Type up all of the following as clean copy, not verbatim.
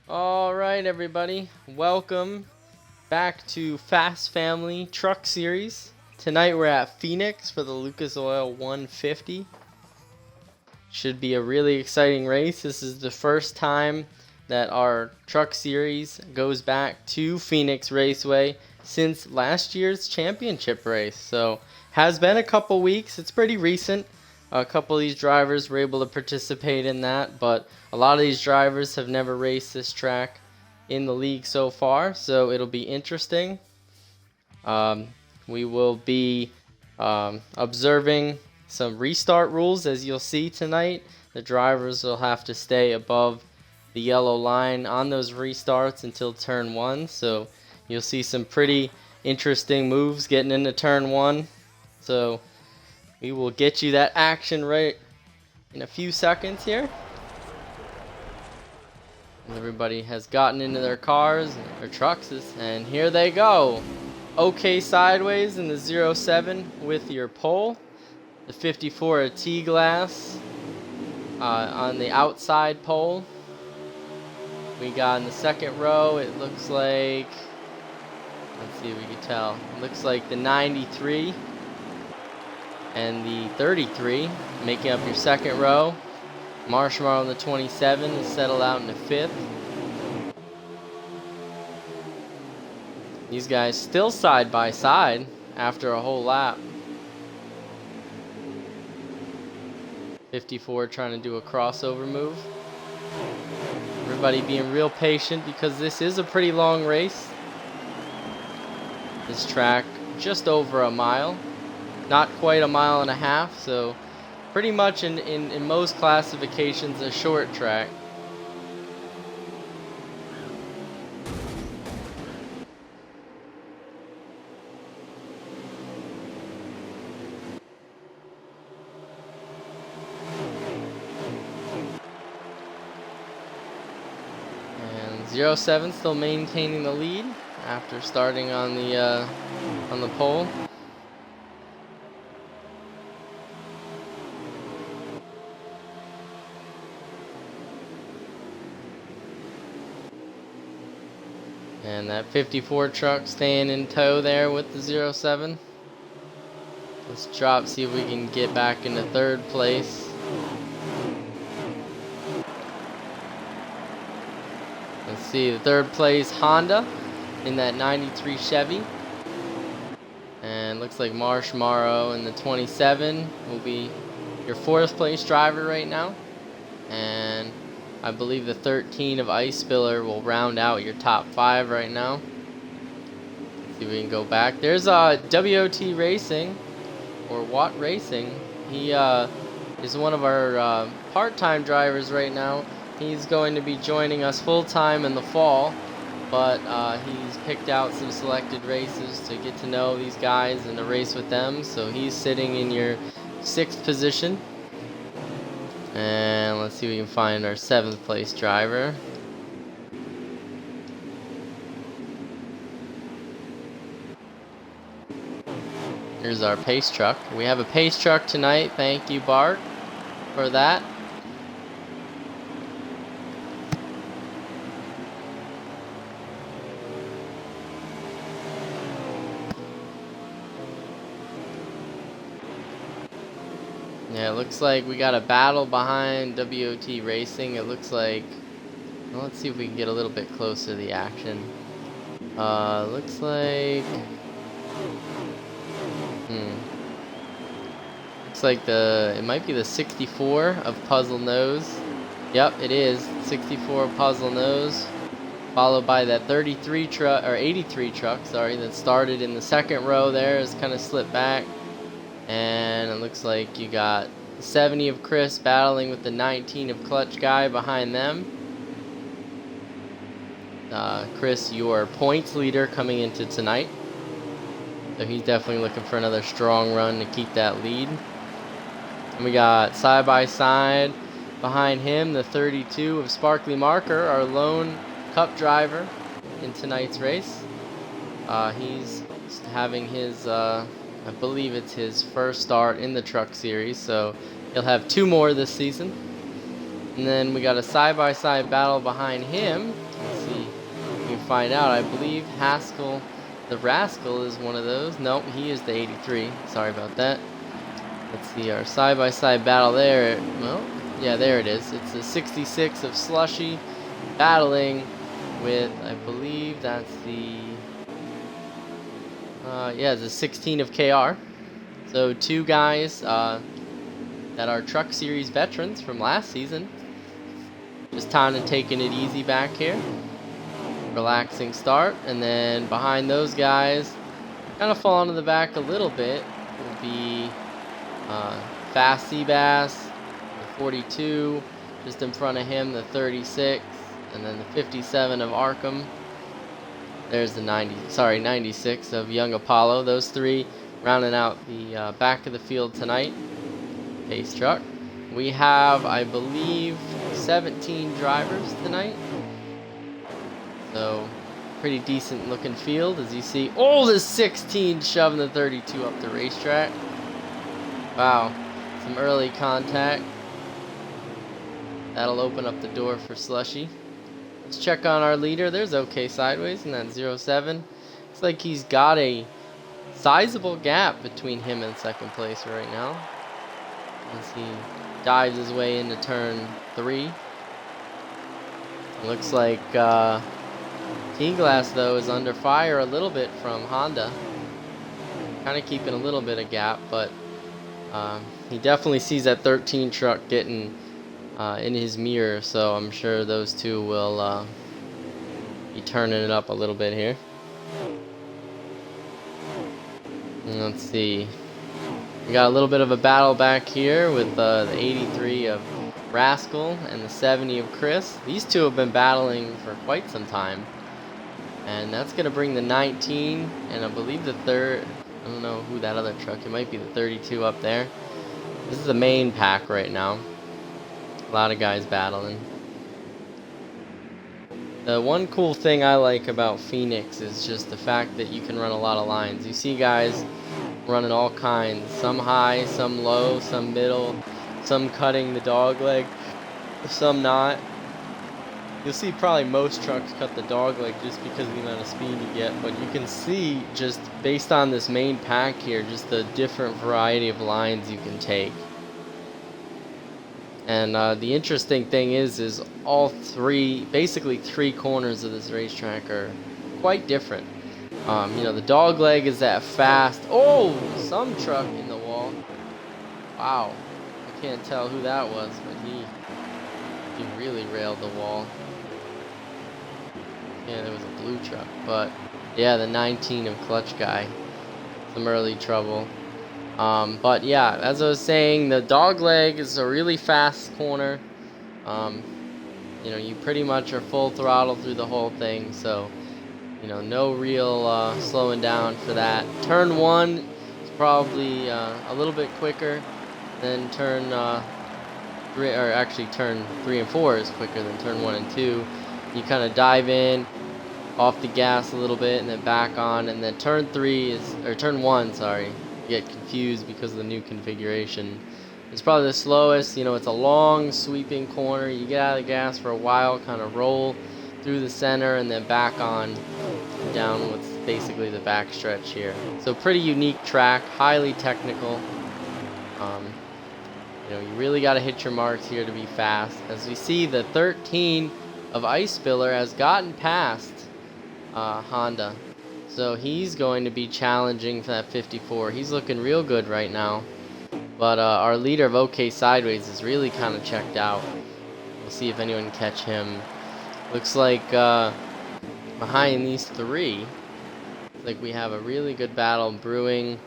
All right, everybody, welcome back to Fast Family Truck Series. Tonight we're at Phoenix for the Lucas Oil 150. Should be a really exciting race. This is the first time that our truck series goes back to Phoenix Raceway since last year's championship race. So has been a couple weeks. It's pretty recent. A couple of these drivers were able to participate in that, but a lot of these drivers have never raced this track in the league so far, so it'll be interesting. We will be observing some restart rules, as you'll see tonight. The drivers will have to stay above the yellow line on those restarts until turn 1, so you'll see some pretty interesting moves getting into turn 1. So we will get you that action right in a few seconds here. Everybody has gotten into their cars or trucks, and here they go. OK sideways in the 07 with your pole. The 54 a T-glass on the outside pole. We got in the second row, it looks like, let's see if we can tell. It looks like the 93 and the 33 making up your second row. Marshmallow in the 27 is settled out in the 5th. These guys still side by side after a whole lap. 54 trying to do a crossover move. Everybody being real patient because this is a pretty long race. This track just over a mile. Not quite a mile and a half, so pretty much in most classifications a short track. And 07 still maintaining the lead after starting on the pole. And that 54 truck staying in tow there with the 07. Let's drop, see if we can get back into third place. Let's see, the third place Honda in that 93 Chevy. And looks like Marshmallow in the 27 will be your fourth place driver right now. And I believe the 13 of Ice Spiller will round out your top 5 right now. Let's see if we can go back. There's WOT Racing, or Watt Racing. He is one of our part-time drivers right now. He's going to be joining us full-time in the fall, but he's picked out some selected races to get to know these guys and to race with them. So he's sitting in your 6th position. And let's see if we can find our 7th place driver. Here's our pace truck. We have a pace truck tonight. Thank you, Bart, for that. Yeah, it looks like we got a battle behind WOT Racing. It looks like, well, let's see if we can get a little bit closer to the action. Looks like, looks like it might be the 64 of Puzzle Nose. Yep, it is 64 Puzzle Nose, followed by that 33 truck, or 83 truck, sorry, that started in the second row there, is kind of slipped back. And it looks like you got 70 of Chris battling with the 19 of Clutch Guy behind them. Chris, your points leader coming into tonight. So he's definitely looking for another strong run to keep that lead. And we got side by side behind him the 32 of Sparkly Marker, our lone cup driver in tonight's race. He's having his I believe it's his first start in the truck series, so he'll have 2 more this season. And then we got a side-by-side battle behind him find out. I believe Haskell, the Rascal, is one of those. Nope, he is the 83. Sorry about that. Let's see our side-by-side battle there. Well, yeah, there it is. It's a 66 of Slushy battling with, I believe that's the, yeah, it's a 16 of KR. So two guys that are Truck Series veterans from last season. Just kind of taking it easy back here. Relaxing start. And then behind those guys, kind of falling to the back a little bit, will be Fast Seabass, the 42. Just in front of him, the 36. And then the 57 of Arkham. There's the 96 of Young Apollo. Those three rounding out the back of the field tonight. Pace truck. We have, I believe, 17 drivers tonight. So, pretty decent looking field, as you see. Oh, the 16 shoving the 32 up the racetrack. Wow, some early contact. That'll open up the door for Slushy. Let's check on our leader. There's OK Sideways in that 07. Looks like he's got a sizable gap between him and second place right now, as he dives his way into turn 3. Looks like T-Glass, though, is under fire a little bit from Honda. Kind of keeping a little bit of gap, but he definitely sees that 13 truck getting in his mirror, so I'm sure those two will be turning it up a little bit here. And let's see. We got a little bit of a battle back here with the 83 of Rascal and the 70 of Chris. These two have been battling for quite some time. And that's going to bring the 19 and I believe the third. I don't know who that other truck. It might be the 32 up there. This is the main pack right now. A lot of guys battling. The one cool thing I like about Phoenix is just the fact that you can run a lot of lines. You see guys running all kinds, some high, some low, some middle, some cutting the dog leg, some not. You'll see probably most trucks cut the dog leg just because of the amount of speed you get, but you can see just based on this main pack here, just the different variety of lines you can take. And the interesting thing is all three, basically three corners of this racetrack are quite different. You know, the dog leg is that fast. Oh, some truck in the wall. Wow, I can't tell who that was, but he really railed the wall. Yeah, there was a blue truck, but yeah, the 19 of Clutch Guy. Some early trouble. But yeah, as I was saying, the dog leg is a really fast corner. You know, you pretty much are full throttle through the whole thing, so you know, no real slowing down for that. Turn 1 is probably a little bit quicker than turn 3, or actually turn 3 and 4 is quicker than turn 1 and 2. You kind of dive in, off the gas a little bit, and then back on, and then turn 3 is, or turn 1, sorry, you get confused because of the new configuration. It's probably the slowest. You know, it's a long sweeping corner. You get out of the gas for a while, kind of roll through the center, and then back on down what's basically the back stretch here. So pretty unique track, highly technical. You know, you really got to hit your marks here to be fast. As we see, the 13 of Ice Spiller has gotten past Honda, so he's going to be challenging for that 54. He's looking real good right now, but our leader of OK Sideways is really kind of checked out. We'll see if anyone can catch him. Looks like behind these three, like we have a really good battle brewing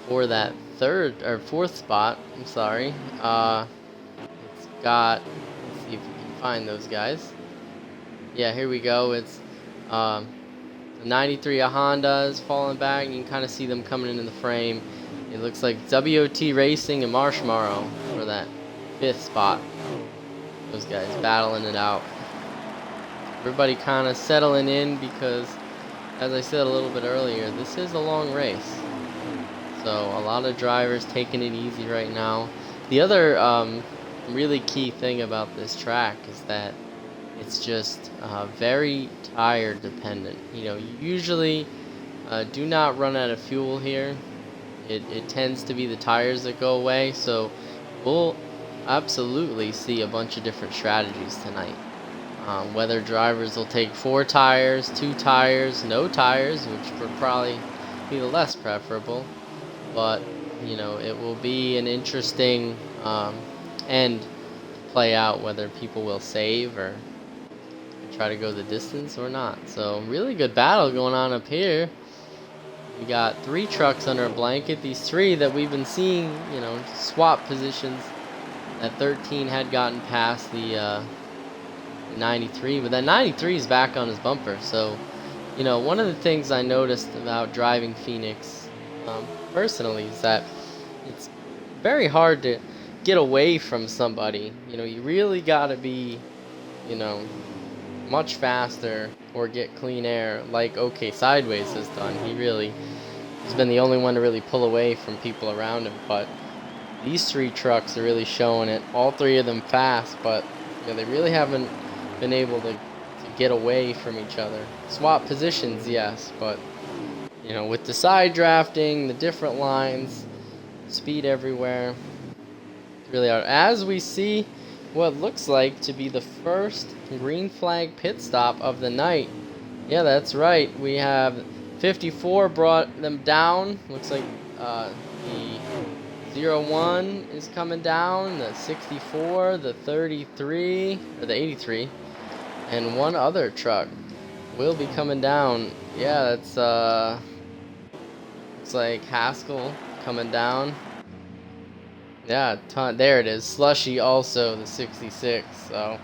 for that fourth spot. I'm sorry. It's got, let's see if we can find those guys. Yeah, here we go. It's the 93 of Honda is falling back. You can kind of see them coming into the frame. It looks like WOT Racing and Marshmallow for that 5th spot. Those guys battling it out. Everybody kind of settling in because, as I said a little bit earlier, this is a long race. So a lot of drivers taking it easy right now. The other really key thing about this track is that It's just very tire dependent. You know, you usually do not run out of fuel here. It tends to be the tires that go away, so we'll absolutely see a bunch of different strategies tonight. Whether drivers will take 4 tires, 2 tires, no tires, which would probably be the less preferable, but you know, it will be an interesting end to play out, whether people will save or try to go the distance or not. So really good battle going on up here. We got 3 trucks under a blanket. These 3 that we've been seeing, you know, swap positions. That 13 had gotten past the 93, but that 93 is back on his bumper. So, you know, one of the things I noticed about driving Phoenix personally is that it's very hard to get away from somebody. You know, you really got to be, you know, much faster or get clean air like OK Sideways has done. He really has been the only one to really pull away from people around him, but these 3 trucks are really showing it. All 3 of them fast, but you know, they really haven't been able to get away from each other. Swap positions, yes, but you know, with the side drafting, the different lines, speed everywhere, really hard. As we see what looks like to be the first green flag pit stop of the night. Yeah, that's right. We have 54 brought them down. Looks like the 01 is coming down, the 64, the 33, or the 83, and one other truck will be coming down. Yeah, that's looks like Haskell coming down. Yeah, there it is. Slushy also, the 66. So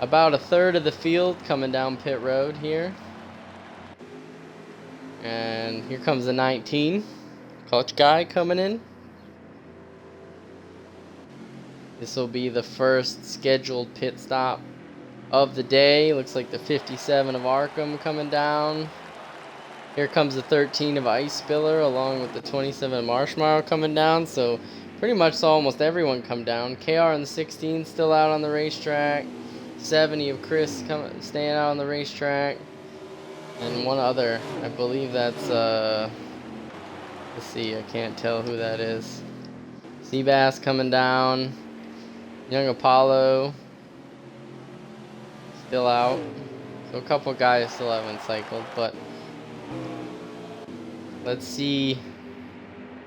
about a third of the field coming down pit road here. And here comes the 19. Clutch guy coming in. This will be the first scheduled pit stop of the day. Looks like the 57 of Arkham coming down. Here comes the 13 of Ice Spiller along with the 27 of Marshmallow coming down. So pretty much saw almost everyone come down. KR and the 16 still out on the racetrack. 70 of Chris staying out on the racetrack. And one other, I believe that's, let's see, I can't tell who that is. Seabass coming down. Young Apollo still out. So a couple guys still haven't cycled, but let's see.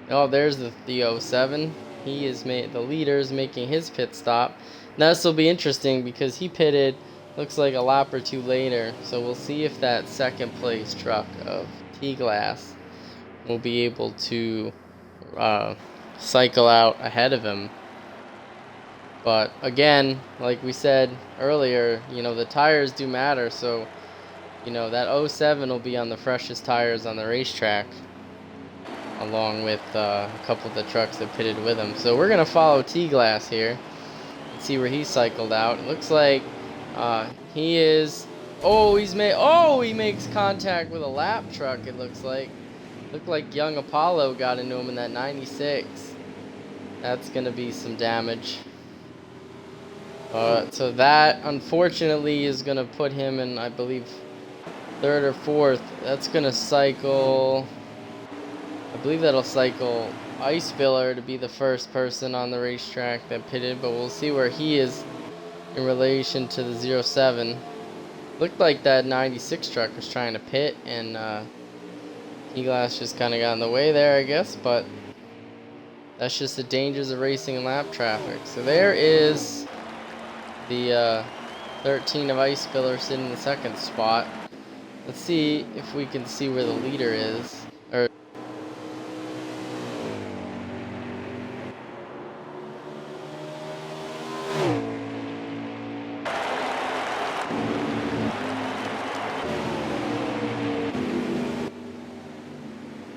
Oh, there's the 07. He is the leader is making his pit stop. Now this will be interesting because he pitted, looks like a lap or 2 later. So we'll see if that second place truck of T-Glass will be able to cycle out ahead of him. But again, like we said earlier, you know, the tires do matter. So, you know, that 07 will be on the freshest tires on the racetrack, along with a couple of the trucks that pitted with him. So we're going to follow T-Glass here and see where he cycled out. It looks like he is... he makes contact with a lap truck, it looks like. Looked like Young Apollo got into him in that 96. That's going to be some damage. So that, unfortunately, is going to put him in, I believe, 3rd or 4th. That's going to cycle... I believe that'll cycle Ice Spiller to be the first person on the racetrack that pitted, but we'll see where he is in relation to the 07. Looked like that 96 truck was trying to pit, and T-Glass just kind of got in the way there, I guess, but that's just the dangers of racing in lap traffic. So there is the 13 of Ice Spiller sitting in the 2nd spot. Let's see if we can see where the leader is.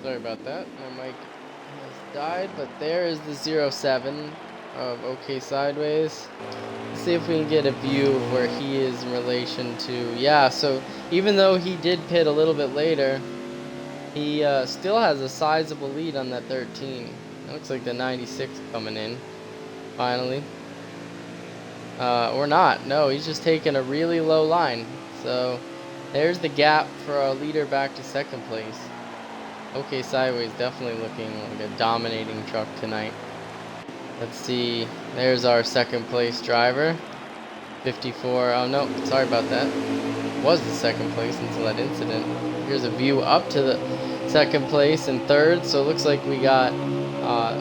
Sorry about that. My mic has died, but there is the 07 of OK Sideways. Let's see if we can get a view of where he is in relation to... Yeah, so even though he did pit a little bit later, he still has a sizable lead on that 13. It looks like the 96 coming in, finally. Or not. No, he's just taking a really low line. So there's the gap for our leader back to second place. OK Sideways definitely looking like a dominating truck tonight. Let's see. There's our second place driver. 54. Oh no, sorry about that. Was the second place until that incident. Here's a view up to the second place and third. So it looks like we got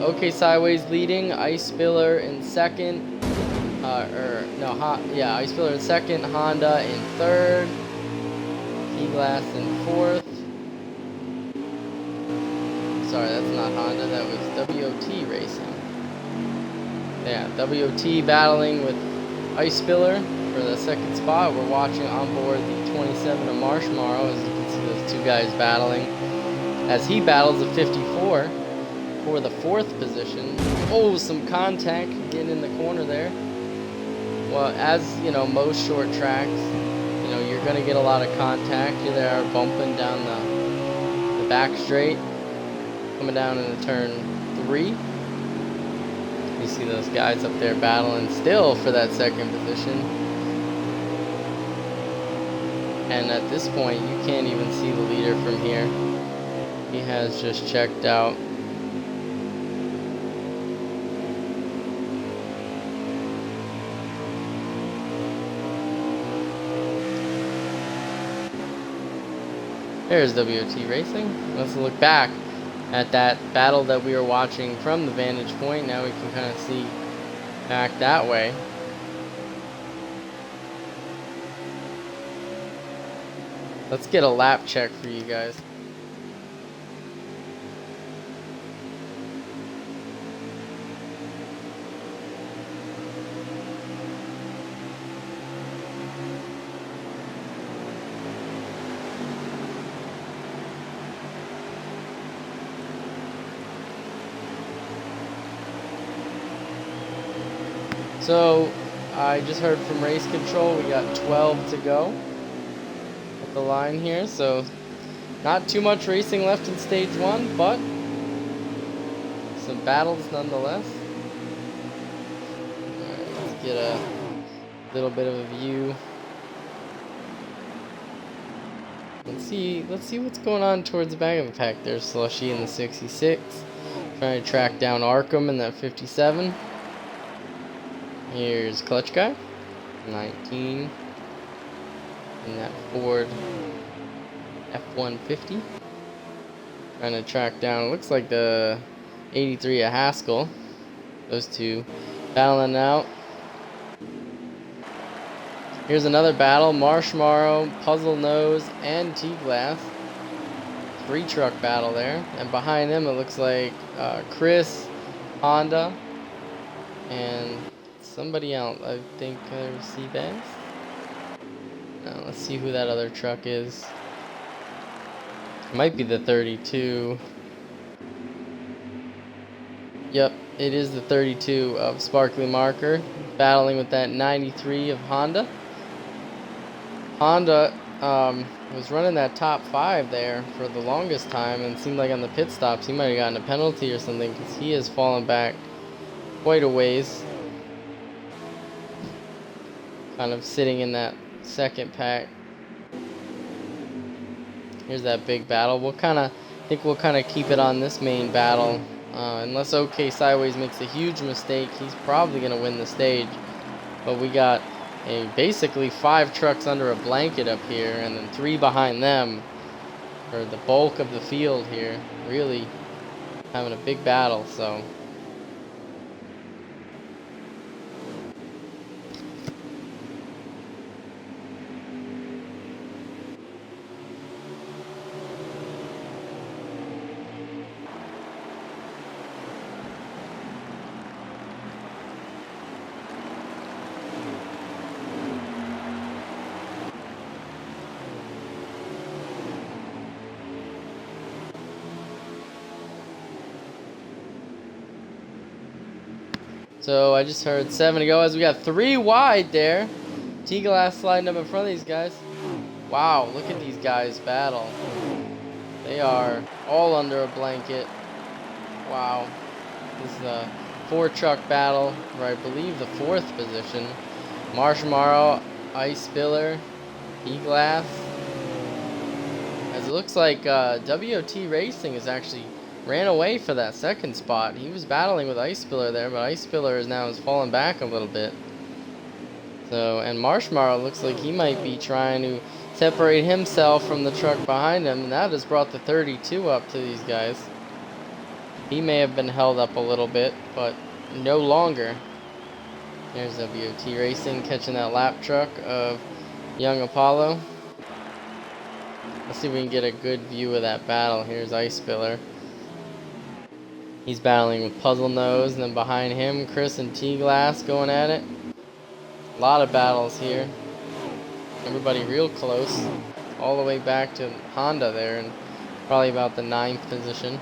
OK Sideways leading, Ice Spiller in second. Ice Spiller in second, Honda in third, T-Glass in fourth. Sorry, that's not Honda, that was WOT Racing. Yeah, WOT battling with Ice Spiller for the second spot. We're watching on board the 27 of Marshmallow, as you can see those two guys battling. As he battles the 54 for the fourth position. Oh, some contact getting in the corner there. Well, as you know, most short tracks, you know, you're going to get a lot of contact. Here they are bumping down the back straight, coming down into turn 3. You see those guys up there battling still for that second position. And at this point, you can't even see the leader from here. He has just checked out. There's WOT Racing. Let's look back at that battle that we were watching from the vantage point. Now we can kind of see back that way. Let's get a lap check for you guys. So, I just heard from race control, we got 12 to go at the line here, so not too much racing left in stage 1, but some battles nonetheless. Alright, let's get a little bit of a view. Let's see what's going on towards the back of the pack. There's Slushy in the 66, trying to track down Arkham in that 57. Here's Clutch Guy, 19, in that Ford F-150. Trying to track down, it looks like the 83 of Haskell. Those two battling out. Here's another battle, Marshmallow, Puzzle Nose, and T-Glass. 3-truck battle there. And behind them it looks like Chris, Honda, and somebody else. I think Seabass. Now let's see who that other truck is. It might be the 32. Yep, it is the 32 of Sparkly Marker, battling with that 93 of Honda. Honda was running that top 5 there for the longest time, and it seemed like on the pit stops he might have gotten a penalty or something, because he has fallen back quite a ways. Kind of sitting in that second pack. Here's that big battle. I think we'll kind of keep it on this main battle. Unless OK Sideways makes a huge mistake, he's probably going to win the stage. But we got basically 5 trucks under a blanket up here, and then 3 behind them for the bulk of the field here. Really having a big battle, so. So I just heard 7 to go as we got 3 wide there. T-Glass sliding up in front of these guys. Wow, look at these guys battle. They are all under a blanket. Wow. This is a 4-truck battle for, I believe, the 4th position. Marshmallow, Ice Spiller, E-Glass. As it looks like WOT Racing has actually ran away for that second spot. He was battling with Ice Spiller there, but Ice Spiller is now fallen back a little bit. So, and Marshmallow looks like he might be trying to separate himself from the truck behind him, and that has brought the 32 up to these guys. He may have been held up a little bit, but no longer. There's WOT Racing catching that lap truck of Young Apollo. Let's see if we can get a good view of that battle. Here's Ice Spiller. He's battling with Puzzle Nose, and then behind him, Chris and T-Glass going at it. A lot of battles here. Everybody real close. All the way back to Honda there, and probably about the 9th position.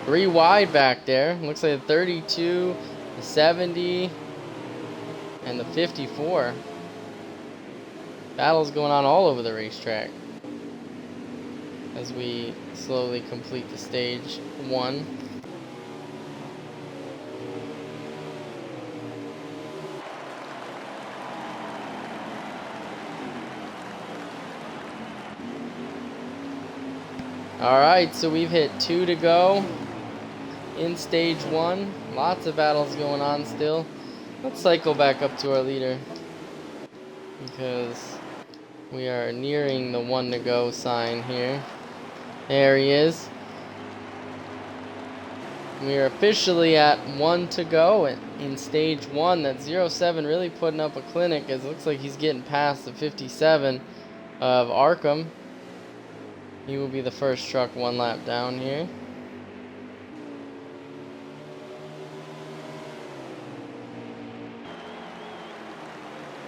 3 wide back there. Looks like the 32, the 70, and the 54. Battles going on all over the racetrack as we slowly complete the stage 1. Alright, so we've hit 2 to go in stage 1. Lots of battles going on still. Let's cycle back up to our leader, because we are nearing the 1 to go sign here. There he is. We are officially at 1 to go in stage 1. That 07 really putting up a clinic, as it looks like he's getting past the 57 of Arkham. He will be the first truck 1 lap down here.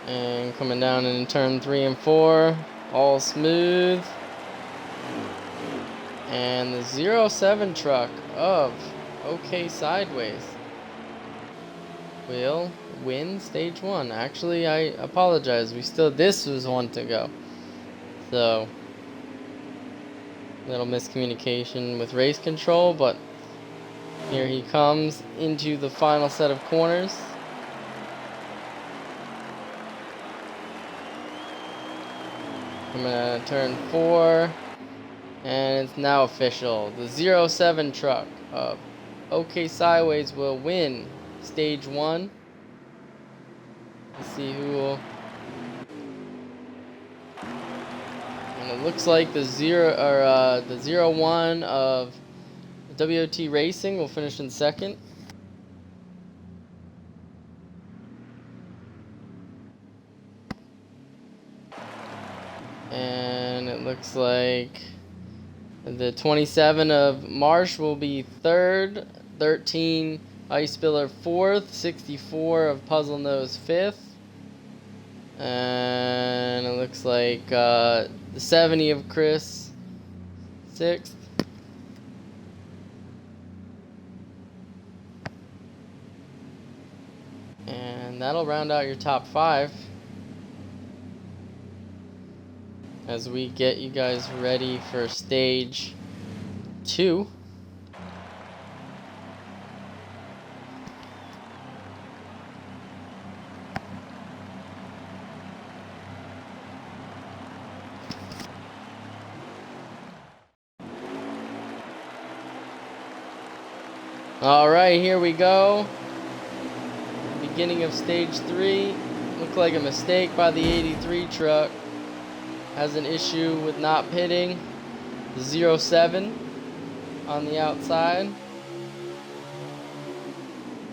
And coming down in turn 3 and 4, all smooth. And the 07 truck of OK Sideways will win stage 1. Actually, I apologize. This was 1 to go. So, little miscommunication with race control, but here he comes into the final set of corners. Coming out of turn 4, and it's now official. The 07 truck of OK Sideways will win stage 1. Let's see who will. And it looks like the 01 of WOT Racing will finish in 2nd. And it looks like the 27 of Marsh will be 3rd, 13 Ice Spiller 4th, 64 of Puzzle Nose 5th, and it looks like the 70 of Chris 6th. And that'll round out your top 5. As we get you guys ready for stage 2. Alright, here we go. Beginning of stage 3. Looked like a mistake by the 83 truck. Has an issue with not pitting. The 07 on the outside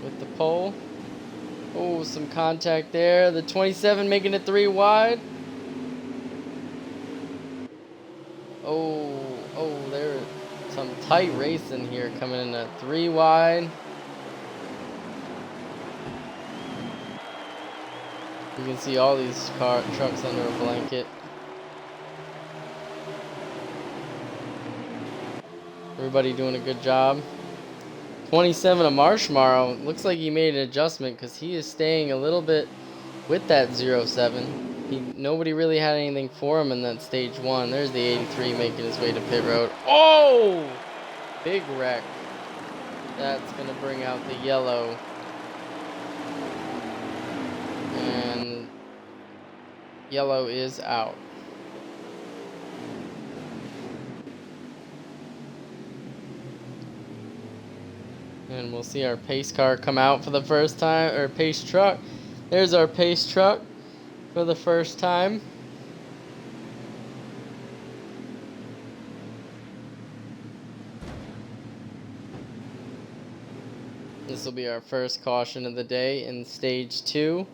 with the pole. Oh, some contact there. The 27 making it 3 wide. Oh, there's some tight racing here, coming in at 3 wide. You can see all these trucks under a blanket. Everybody doing a good job. 27 of Marshmallow. Looks like he made an adjustment, because he is staying a little bit with that 07. Nobody really had anything for him in that stage 1. There's the 83 making his way to pit road. Oh! Big wreck. That's going to bring out the yellow Yellow is out. And we'll see our pace car come out for the first time, or pace truck. There's our pace truck for the first time. This will be our first caution of the day in stage 2.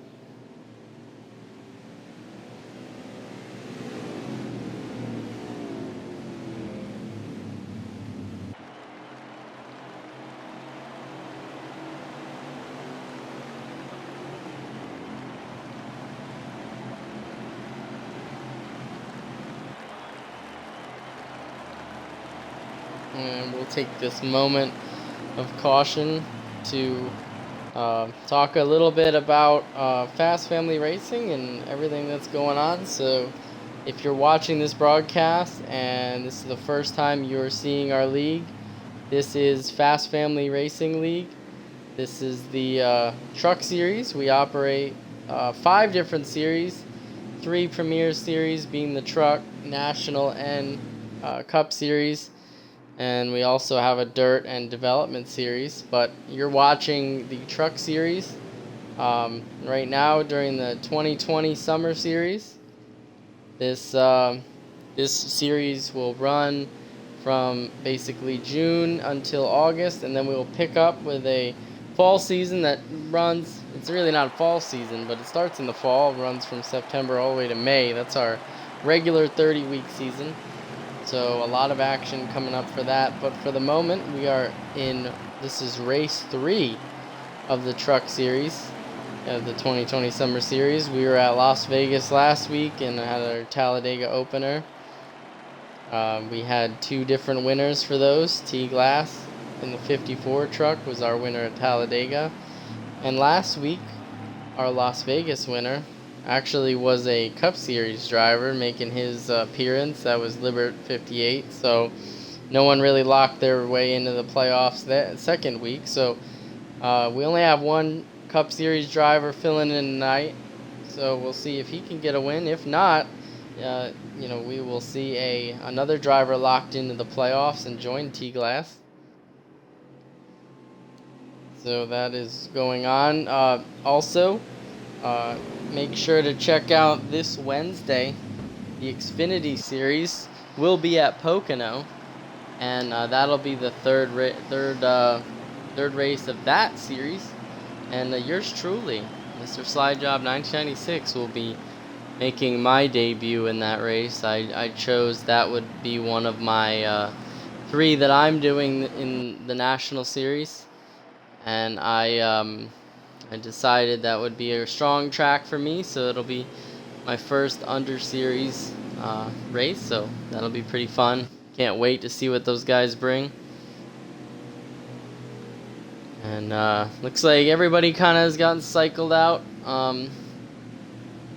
And we'll take this moment of caution to talk a little bit about Fast Family Racing and everything that's going on. So if you're watching this broadcast and this is the first time you're seeing our league, this is Fast Family Racing League. This is the truck series. We operate 5 different series, 3 Premier Series being the truck, national, and Cup series. And we also have a dirt and development series, but you're watching the truck series right now during the 2020 summer series. This series will run from basically June until August, and then we will pick up with a fall season that runs, it's really not a fall season, but it starts in the fall, runs from September all the way to May. That's our regular 30-week season. So a lot of action coming up for that, but for the moment we are in, this is race 3 of the truck series, of the 2020 summer series. We were at Las Vegas last week and had our Talladega opener. We had 2 different winners for those. T Glass in the 54 truck was our winner at Talladega, and last week our Las Vegas winner actually was a Cup Series driver making his appearance. That was Libert 58. So no one really locked their way into the playoffs that second week. So we only have 1 Cup Series driver filling in tonight. So we'll see if he can get a win. If not, we will see another driver locked into the playoffs and join T-Glass. So that is going on. Also, make sure to check out this Wednesday. The Xfinity Series will be at Pocono, and that'll be the third race of that series. And yours truly, Mr. Slidejob 1996, will be making my debut in that race. I chose that would be one of my 3 that I'm doing in the National Series, and I decided that would be a strong track for me, so it'll be my first under series race, so that'll be pretty fun. Can't wait to see what those guys bring. And looks like everybody kind of has gotten cycled out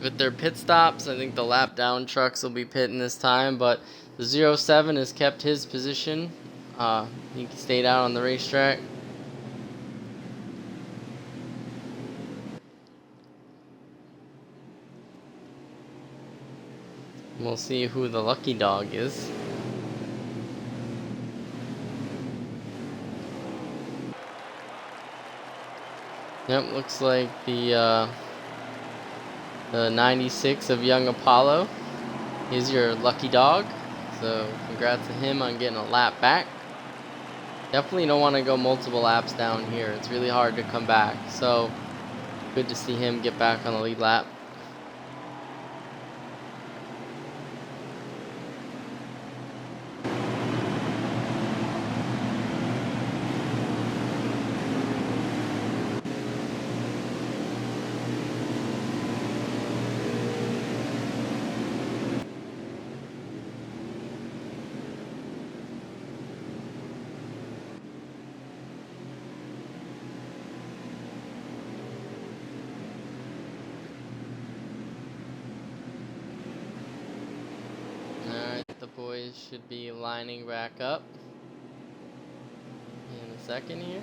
with their pit stops. I think the lap down trucks will be pitting this time, but the 07 has kept his position. He stayed out on the racetrack. We'll see who the lucky dog is. Yep, looks like the 96 of Young Apollo is your lucky dog. So congrats to him on getting a lap back. Definitely don't want to go multiple laps down here. It's really hard to come back. So good to see him get back on the lead lap. The boys should be lining back up in a second here.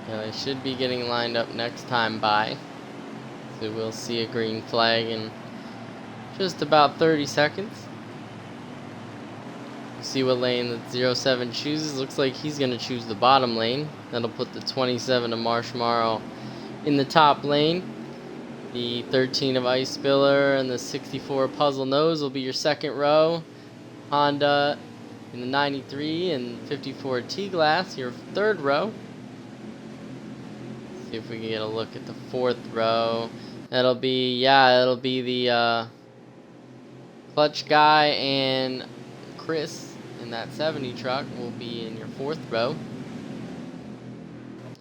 They should be getting lined up next time by. So we'll see a green flag in just about 30 seconds. See what lane the 07 chooses. Looks like he's going to choose the bottom lane. That'll put the 27 of Marsh Morrow in the top lane. The 13 of Ice Spiller and the 64 Puzzle Nose will be your second row. Honda in the 93 and 54 T-Glass, your third row. See if we can get a look at the fourth row. That'll be, it'll be the Clutch Guy and Chris in that 70 truck will be in your fourth row.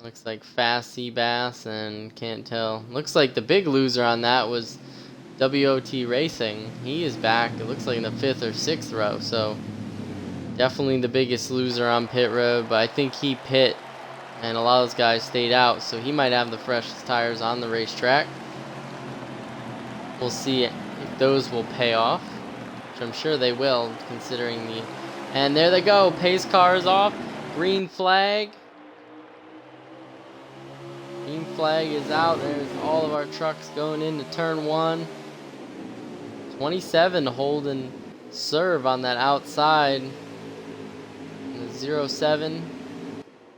Looks like Fast Seabass and can't tell. Looks like the big loser on that was WOT Racing. He is back, it looks like in the fifth or sixth row. So definitely the biggest loser on pit road, but I think he pit and a lot of those guys stayed out, so he might have the freshest tires on the racetrack. We'll see if those will pay off, which I'm sure they will, considering the... And there they go, pace car is off, green flag. Green flag is out, there's all of our trucks going into turn one. 27 holding serve on that outside. The 07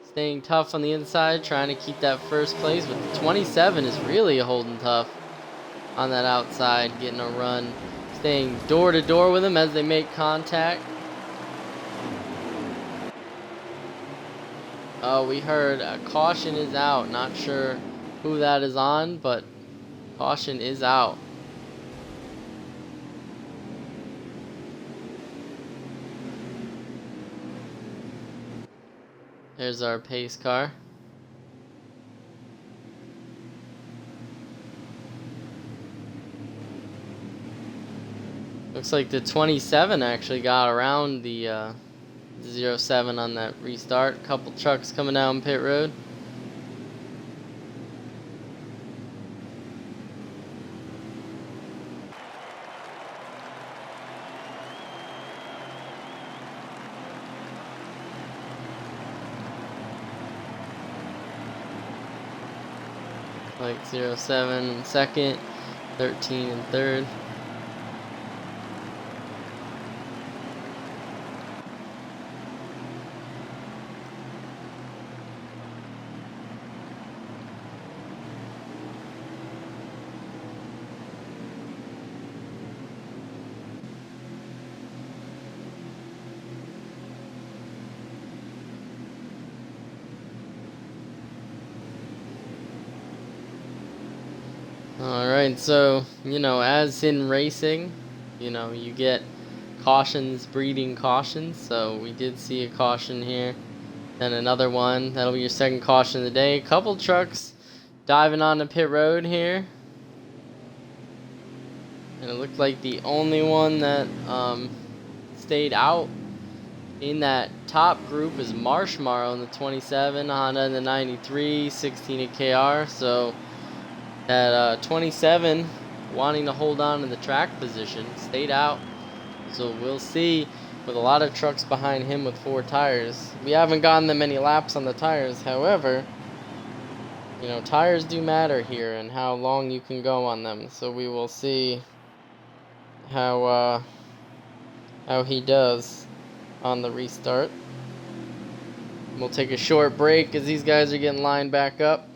staying tough on the inside, trying to keep that first place, but the 27 is really holding tough on that outside, getting a run, staying door to door with them as they make contact. Oh, we heard a caution is out. Not sure who that is on, but caution is out. There's our pace car. Looks like the 27 actually got around the 07 on that restart. Couple trucks coming down pit road. Like 07 in second, 13 in third. Alright, so, as in racing, you get cautions breeding cautions. So we did see a caution here. Then another one. That'll be your second caution of the day. Couple trucks diving on the pit road here. And it looked like the only one that stayed out in that top group is Marsh Morrow in the 27, Honda in the 93, 16 at KR. So at 27, wanting to hold on to the track position, stayed out. So we'll see, with a lot of trucks behind him with 4 tires. We haven't gotten that many laps on the tires. However, tires do matter here and how long you can go on them. So we will see how he does on the restart. We'll take a short break as these guys are getting lined back up.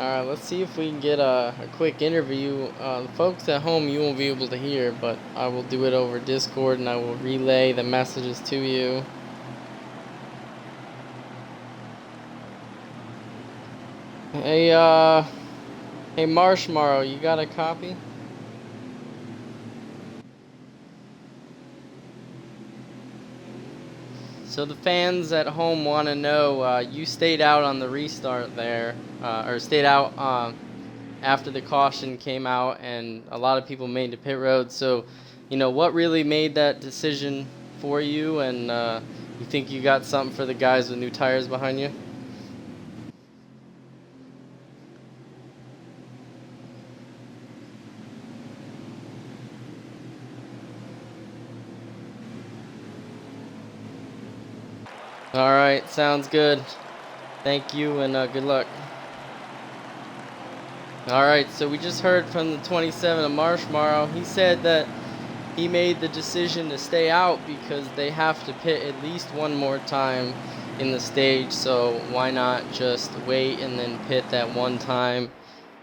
Alright, let's see if we can get a quick interview. The folks at home you won't be able to hear, but I will do it over Discord and I will relay the messages to you. Hey, hey Marshmallow, you got a copy? So the fans at home want to know, you stayed out on the restart there, or stayed out after the caution came out, and a lot of people made the pit road. So, you know, what really made that decision for you, and you think you got something for the guys with new tires behind you? All right, sounds good. Thank you, and good luck. All right, so we just heard from the 27 of Marshmallow. He said that he made the decision to stay out because they have to pit at least one more time in the stage, so why not just wait and then pit that one time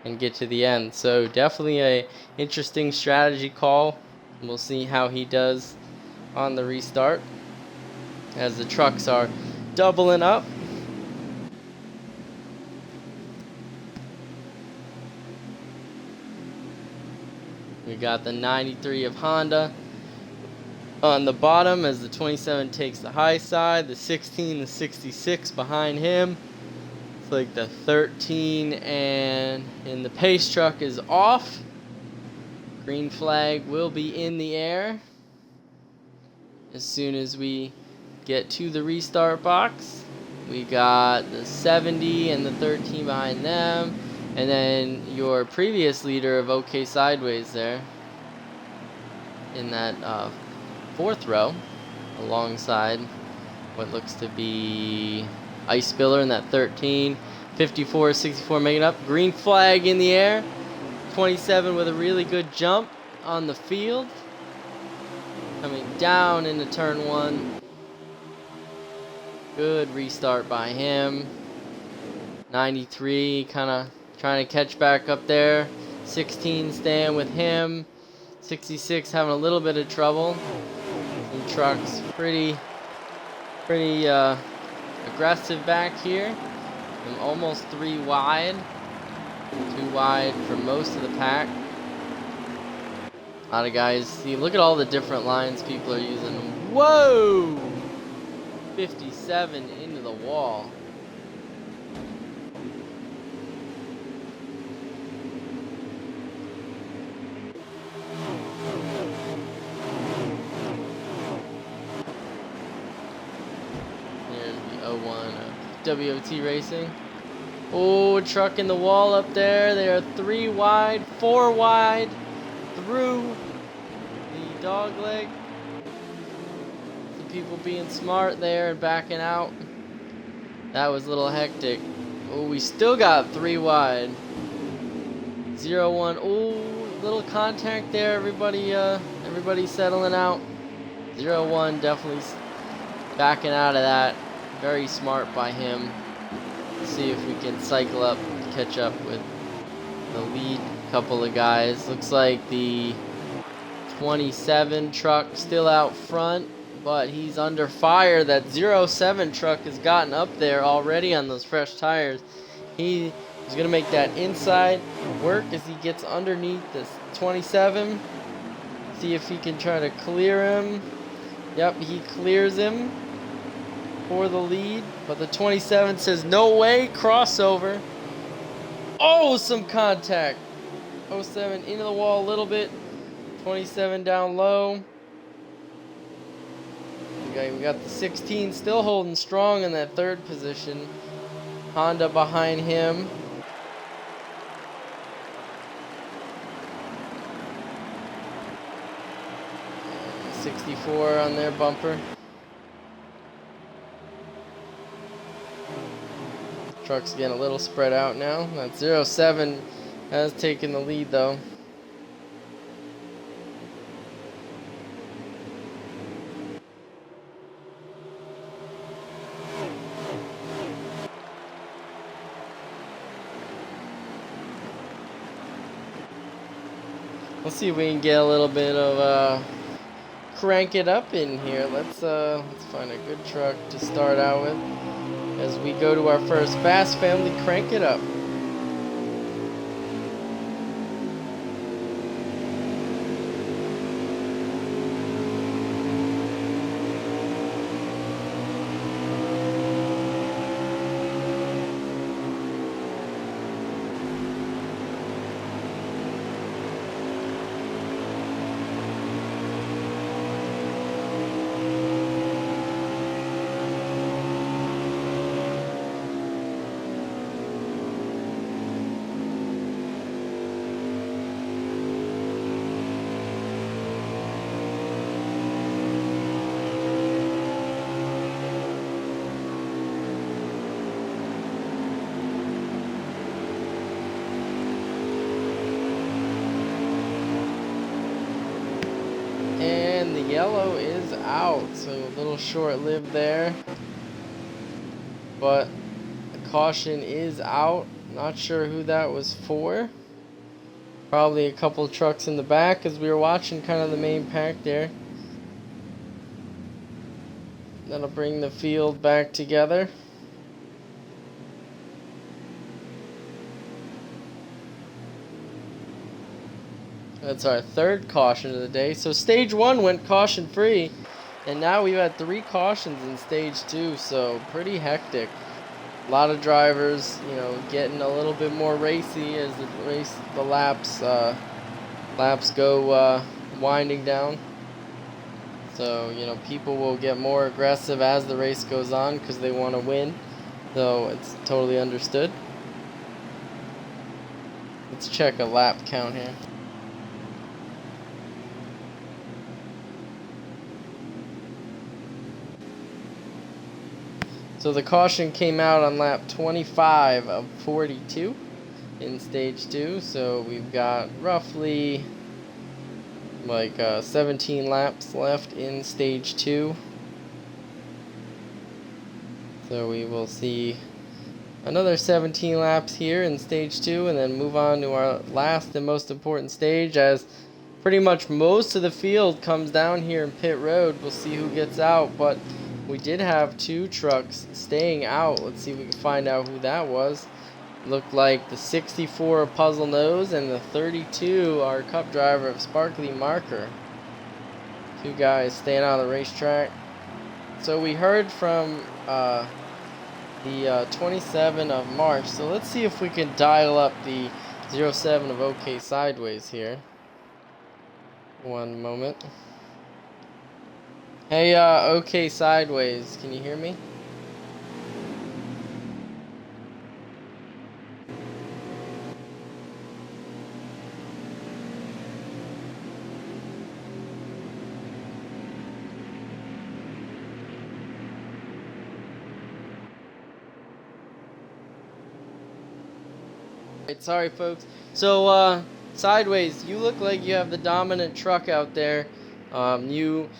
and get to the end. So definitely a interesting strategy call. We'll see how he does on the restart as the trucks are doubling up. We got the 93 of Honda on the bottom as the 27 takes the high side, the 16, the 66 behind him. It's like the 13 and the pace truck is off. Green flag will be in the air as soon as we get to the restart box. We got the 70 and the 13 behind them, and then your previous leader of OK Sideways there in that fourth row alongside what looks to be Ice Spiller in that 13. 54, 64 making up. Green flag in the air. 27 with a really good jump on the field. Coming down into turn one. Good restart by him. 93 kind of trying to catch back up there. 16 staying with him. 66 having a little bit of trouble. The truck's pretty aggressive back here. I'm almost 3 wide. 2 wide for most of the pack. A lot of guys, see, look at all the different lines people are using. Whoa! 57 into the wall. Here's the 01 of WOT Racing. Oh, truck in the wall up there. They are 3 wide, 4 wide through the dog leg. The people being smart there and backing out. That was a little hectic. Oh, we still got 3 wide. 0-1. Oh, little contact there. Everybody settling out. 0-1 definitely backing out of that. Very smart by him. See if we can cycle up, catch up with the lead couple of guys. Looks like the 27 truck still out front, but he's under fire. That 07 truck has gotten up there already on those fresh tires. He is going to make that inside work as he gets underneath this 27. See if he can try to clear him. Yep, he clears him for the lead, but the 27 says no way, crossover. Oh, some contact. 07 into the wall a little bit. 27 down low. We got the 16 still holding strong in that 3rd position. Honda behind him. And 64 on their bumper. Truck's getting a little spread out now. That 07 has taken the lead though. Let's see if we can get a little bit of crank it up in here. Let's find a good truck to start out with as we go to our first Fast Family Crank It Up. And the yellow is out, so a little short-lived there. But the caution is out. Not sure who that was for. Probably a couple trucks in the back as we were watching kind of the main pack there. That'll bring the field back together. That's our third caution of the day. So stage 1 went caution free, and now we've had 3 cautions in stage 2, so pretty hectic. A lot of drivers, you know, getting a little bit more racy as the laps go winding down. So, you know, people will get more aggressive as the race goes on because they want to win. So it's totally understood. Let's check a lap count here. So the caution came out on lap 25 of 42 in stage 2. So we've got roughly like 17 laps left in stage 2. So we will see another 17 laps here in stage 2 and then move on to our last and most important stage, as pretty much most of the field comes down here in pit road. We'll see who gets out, but we did have 2 trucks staying out. Let's see if we can find out who that was. Looked like the 64 of Puzzle Nose and the 32, our cup driver of Sparkly Marker. 2 guys staying out of the racetrack. So we heard from the 27 of March. So let's see if we can dial up the 07 of OK Sideways here. One moment. Hey, OK Sideways, can you hear me? Sorry, folks. So, Sideways, you look like you have the dominant truck out there. You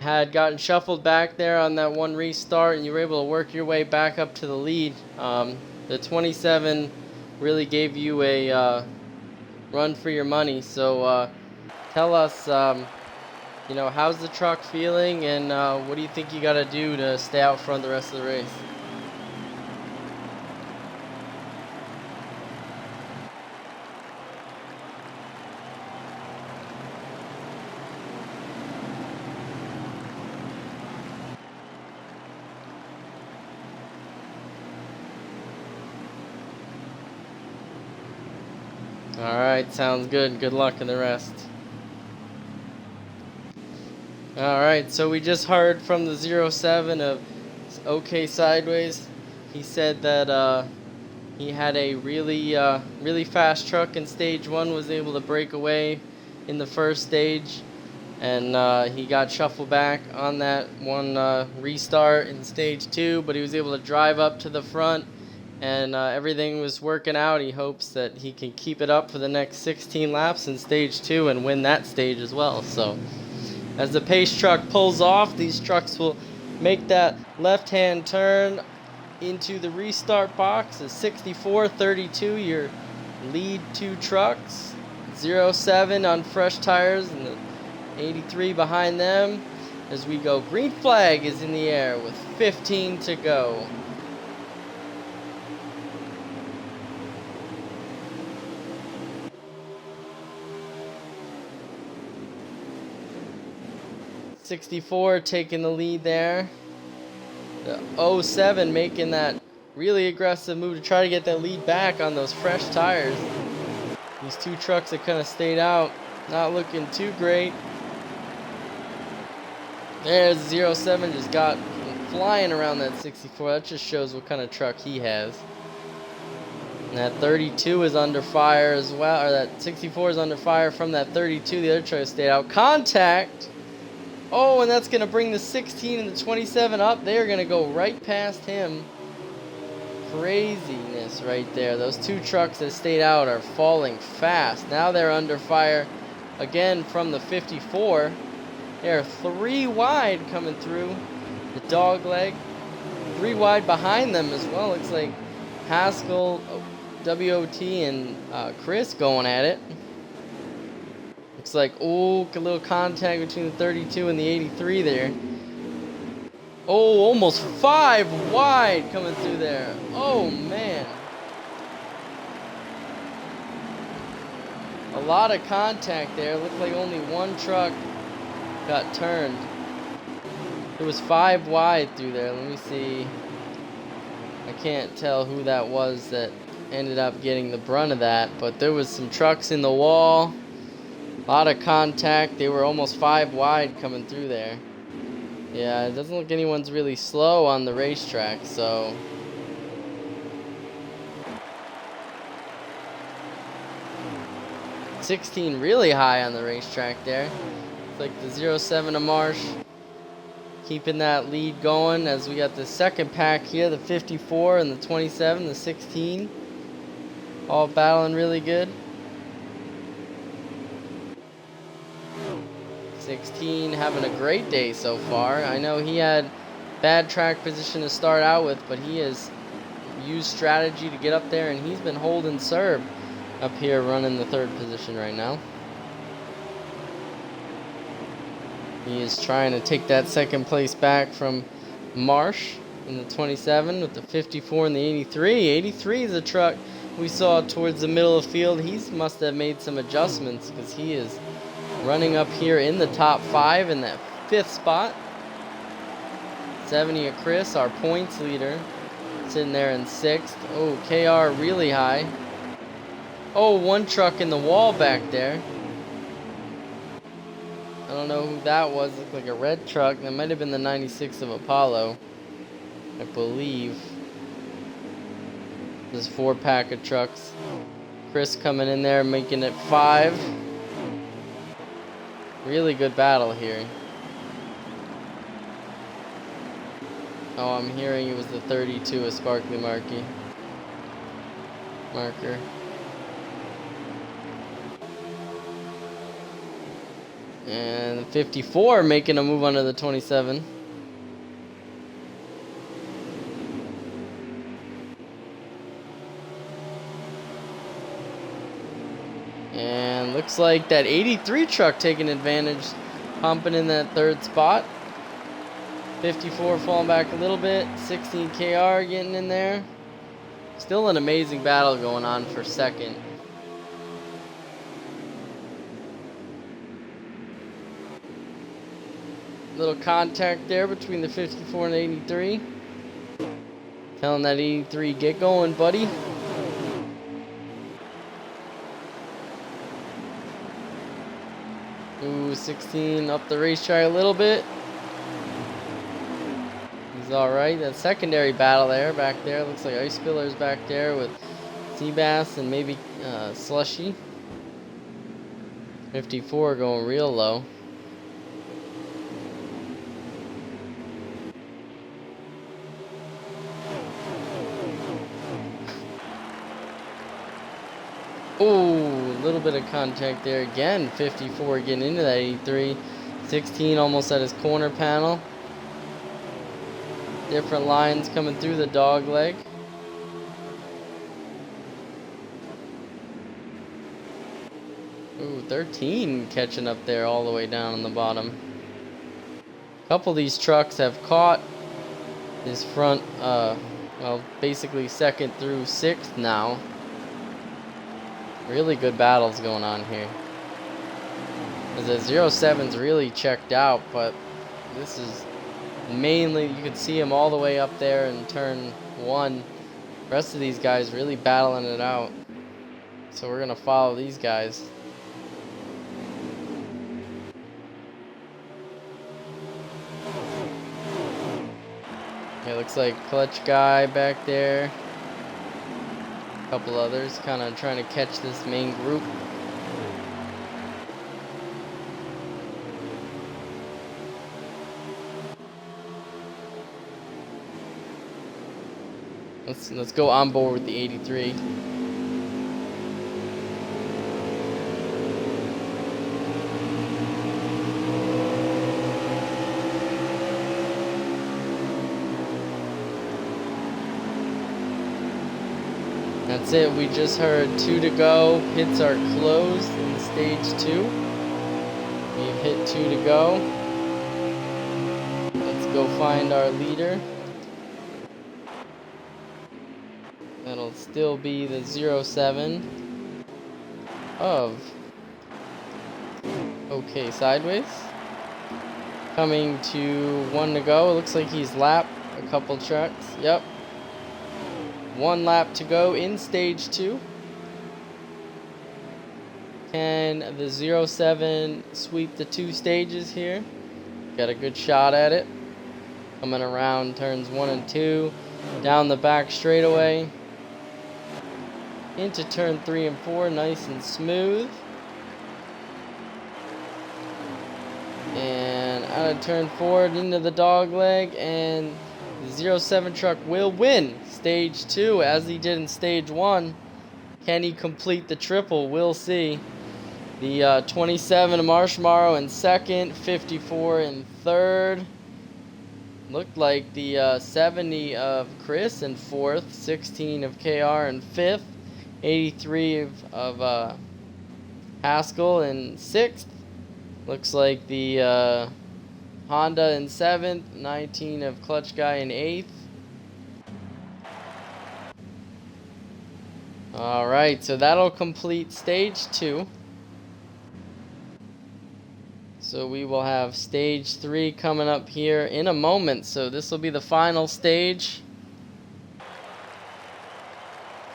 had gotten shuffled back there on that one restart, and you were able to work your way back up to the lead. The 27 really gave you a run for your money. So, tell us, you know, how's the truck feeling, and what do you think you got to do to stay out front the rest of the race? Alright, sounds good. Good luck in the rest. Alright, so we just heard from the 07 of OK Sideways. He said that he had a really fast truck in stage 1, was able to break away in the first stage, and he got shuffled back on that one restart in stage 2, but he was able to drive up to the front, and everything was working out. He hopes that he can keep it up for the next 16 laps in stage 2 and win that stage as well. So as the pace truck pulls off, these trucks will make that left-hand turn into the restart box. A 64-32, your lead 2 trucks. 07 on fresh tires and the 83 behind them as we go. Green flag is in the air with 15 to go. '64 taking the lead there. The 07 making that really aggressive move to try to get that lead back on those fresh tires. These two trucks that kind of stayed out, not looking too great. There's 07, just got flying around that 64. That just shows what kind of truck he has. And that 32 is under fire as well, or that 64 is under fire from that 32. The other truck stayed out. Contact! Oh, and that's going to bring the 16 and the 27 up. They are going to go right past him. Craziness right there. Those two trucks that stayed out are falling fast. Now they're under fire again from the 54. They're 3 wide coming through the dog leg. 3 wide behind them as well. Looks like Haskell, WOT, and Chris going at it. Looks like, oh, a little contact between the 32 and the 83 there. Oh, almost 5 wide coming through there. Oh, man. A lot of contact there. Looked like only one truck got turned. It was 5 wide through there. Let me see. I can't tell who that was that ended up getting the brunt of that, but there was some trucks in the wall. A lot of contact. They were almost 5 wide coming through there. Yeah, it doesn't look anyone's really slow on the racetrack, so. '16 really high on the racetrack there. It's like the 07 of Marsh keeping that lead going as we got the second pack here, the 54 and the 27, the 16. All battling really good. 16 having a great day so far. I know he had bad track position to start out with, but he has used strategy to get up there, and he's been holding serve up here running the 3rd position right now. He is trying to take that 2nd place back from Marsh in the 27 with the 54 and the 83. 83 is a truck we saw towards the middle of the field. He must have made some adjustments because he is running up here in the top 5 in that 5th spot. 70 of Chris, our points leader, sitting there in 6th. Oh, KR really high. Oh, one truck in the wall back there. I don't know who that was. Looked like a red truck. That might have been the 96 of Apollo, I believe. There's 4 pack of trucks. Chris coming in there, making it 5. Really good battle here. Oh, I'm hearing it was the 32 of Sparkly Marker. And the 54 making a move under the 27. And looks like that 83 truck taking advantage, pumping in that 3rd spot. 54 falling back a little bit. 16 KR getting in there. Still an amazing battle going on for 2nd. Little contact there between the 54 and 83. Telling that 83, get going, buddy. Ooh, 16 up the racetrack a little bit. He's alright. That secondary battle there, back there. Looks like Ice Spiller's back there with Seabass and maybe Slushy. 54 going real low. Ooh, a little bit of contact there again. 54 getting into that 83. 16 almost at his corner panel. Different lines coming through the dog leg. 13 catching up there all the way down on the bottom. A couple of these trucks have caught this front, well, basically 2nd through 6th now. Really good battles going on here. As the 07's really checked out, but this is mainly, you can see him all the way up there in turn 1. The rest of these guys really battling it out. So we're gonna follow these guys. Okay, looks like Clutch Guy back there. A couple others kind of trying to catch this main group. Let's go on board with the 83. That's it. We just heard 2 to go. Pits are closed in stage 2. We've hit 2 to go. Let's go find our leader. That'll still be the 07 of OK Sideways. Coming to 1 to go. It looks like he's lapped a couple trucks. Yep. 1 lap to go in stage 2. Can the 07 sweep the 2 stages here? Got a good shot at it. Coming around turns 1 and 2. Down the back straightaway. Into turn 3 and 4. Nice and smooth. And out of turn 4 into the dog leg. And the 07 truck will win stage 2 as he did in stage 1. Can he complete the triple? We'll see. The 27 of Marshmallow in 2nd, 54 in 3rd. Looked like the 70 of Chris in 4th, 16 of KR in 5th, 83 of Haskell in 6th. Looks like the Honda in 7th, 19 of Clutch Guy in 8th. Alright, so that'll complete stage 2. So we will have stage 3 coming up here in a moment. So this will be the final stage.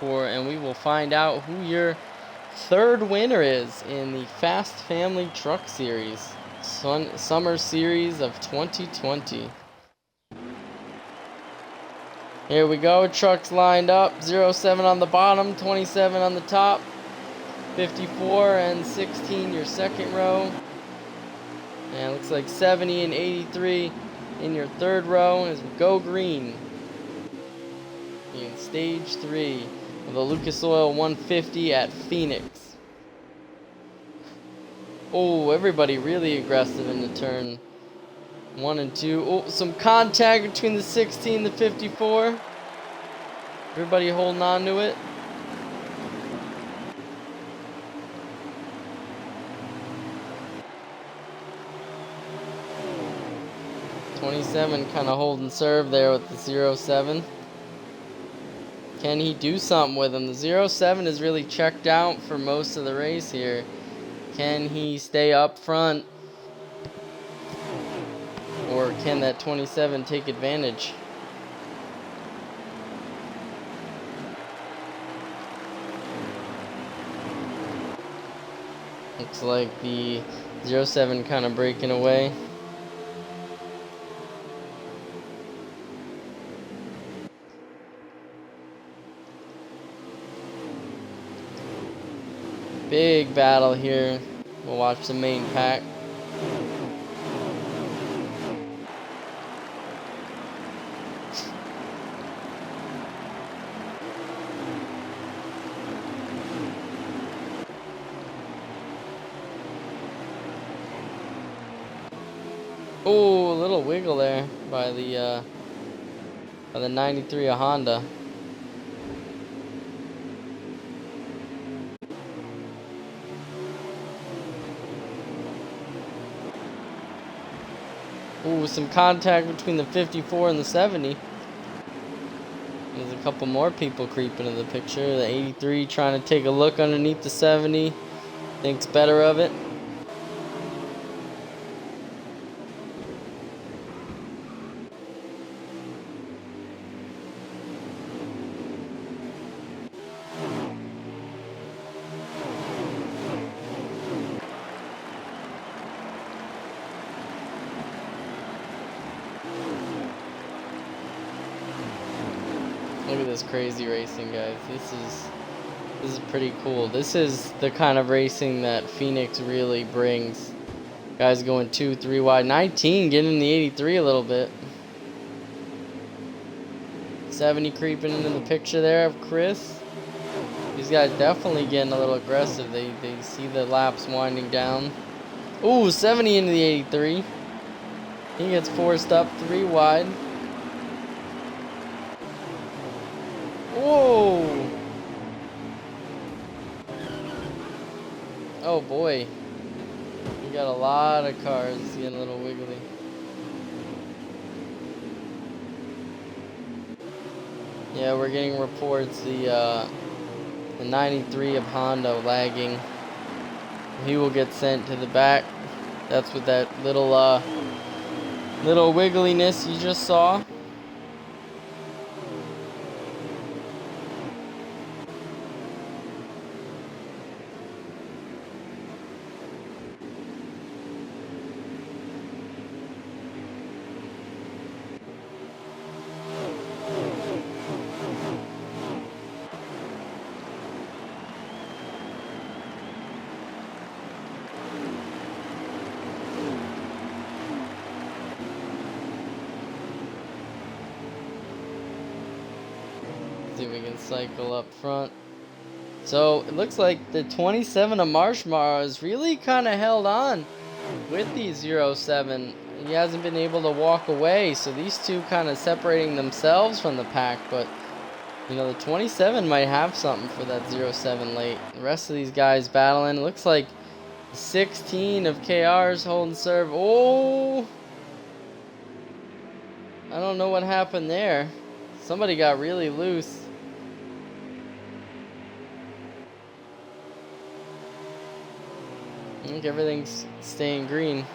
And we will find out who your 3rd winner is in the Fast Family Truck Series. Summer Series of 2020. Here we go, trucks lined up. 07 on the bottom, 27 on the top, 54 and 16 your 2nd row. And it looks like 70 and 83 in your 3rd row as we go green. In stage 3 of the Lucas Oil 150 at Phoenix. Oh, everybody really aggressive in the turn 1 and 2. Oh, some contact between the 16 and the 54. Everybody holding on to it. '27 kind of holding serve there with the 07. Can he do something with him? The 07 is really checked out for most of the race here. Can he stay up front? Or can that 27 take advantage? Looks like the 07 kind of breaking away. Big battle here. We'll watch the main pack. Oh, a little wiggle there by the 93 of Honda. Ooh, some contact between the 54 and the 70. There's a couple more people creeping in the picture. The 83 trying to take a look underneath the 70. Thinks better of it. Look at this crazy racing, guys. This is pretty cool. This is the kind of racing that Phoenix really brings. Guys going 2, 3 wide. 19 getting in the 83 a little bit. 70 creeping into the picture there of Chris. These guys definitely getting a little aggressive. They see the laps winding down. Ooh, 70 into the 83. He gets forced up 3 wide. Whoa! Oh boy. We got a lot of cars getting a little wiggly. Yeah, we're getting reports the 93 of Honda lagging. He will get sent to the back. That's what that little wiggliness you just saw. See if we can cycle up front. So it looks like the 27 of Marshmallow is really kind of held on with the 07. He hasn't been able to walk away, so these two kind of separating themselves from the pack. But you know, the 27 might have something for that 07 late. The rest of these guys battling. It looks like 16 of KR's holding serve. Oh, I don't know what happened there. Somebody got really loose. I think everything's staying green.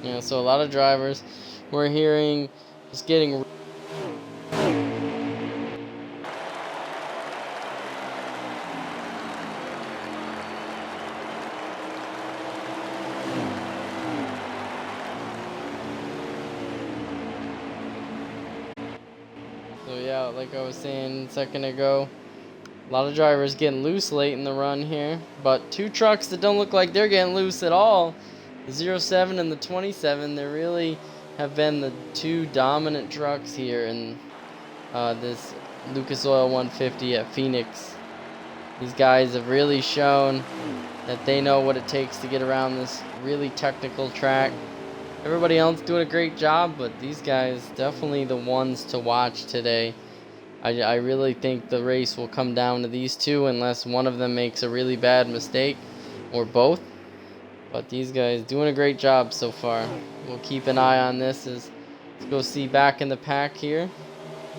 Yeah, so a lot of drivers we're hearing just getting So yeah, like I was saying a second ago, a lot of drivers getting loose late in the run here, but two trucks that don't look like they're getting loose at all, the 07 and the 27, they really have been the two dominant trucks here in this Lucas Oil 150 at Phoenix. These guys have really shown that they know what it takes to get around this really technical track. Everybody else doing a great job, but these guys definitely the ones to watch today. I really think the race will come down to these two unless one of them makes a really bad mistake, or both. But these guys doing a great job so far. We'll keep an eye on this. Let's go see back in the pack here.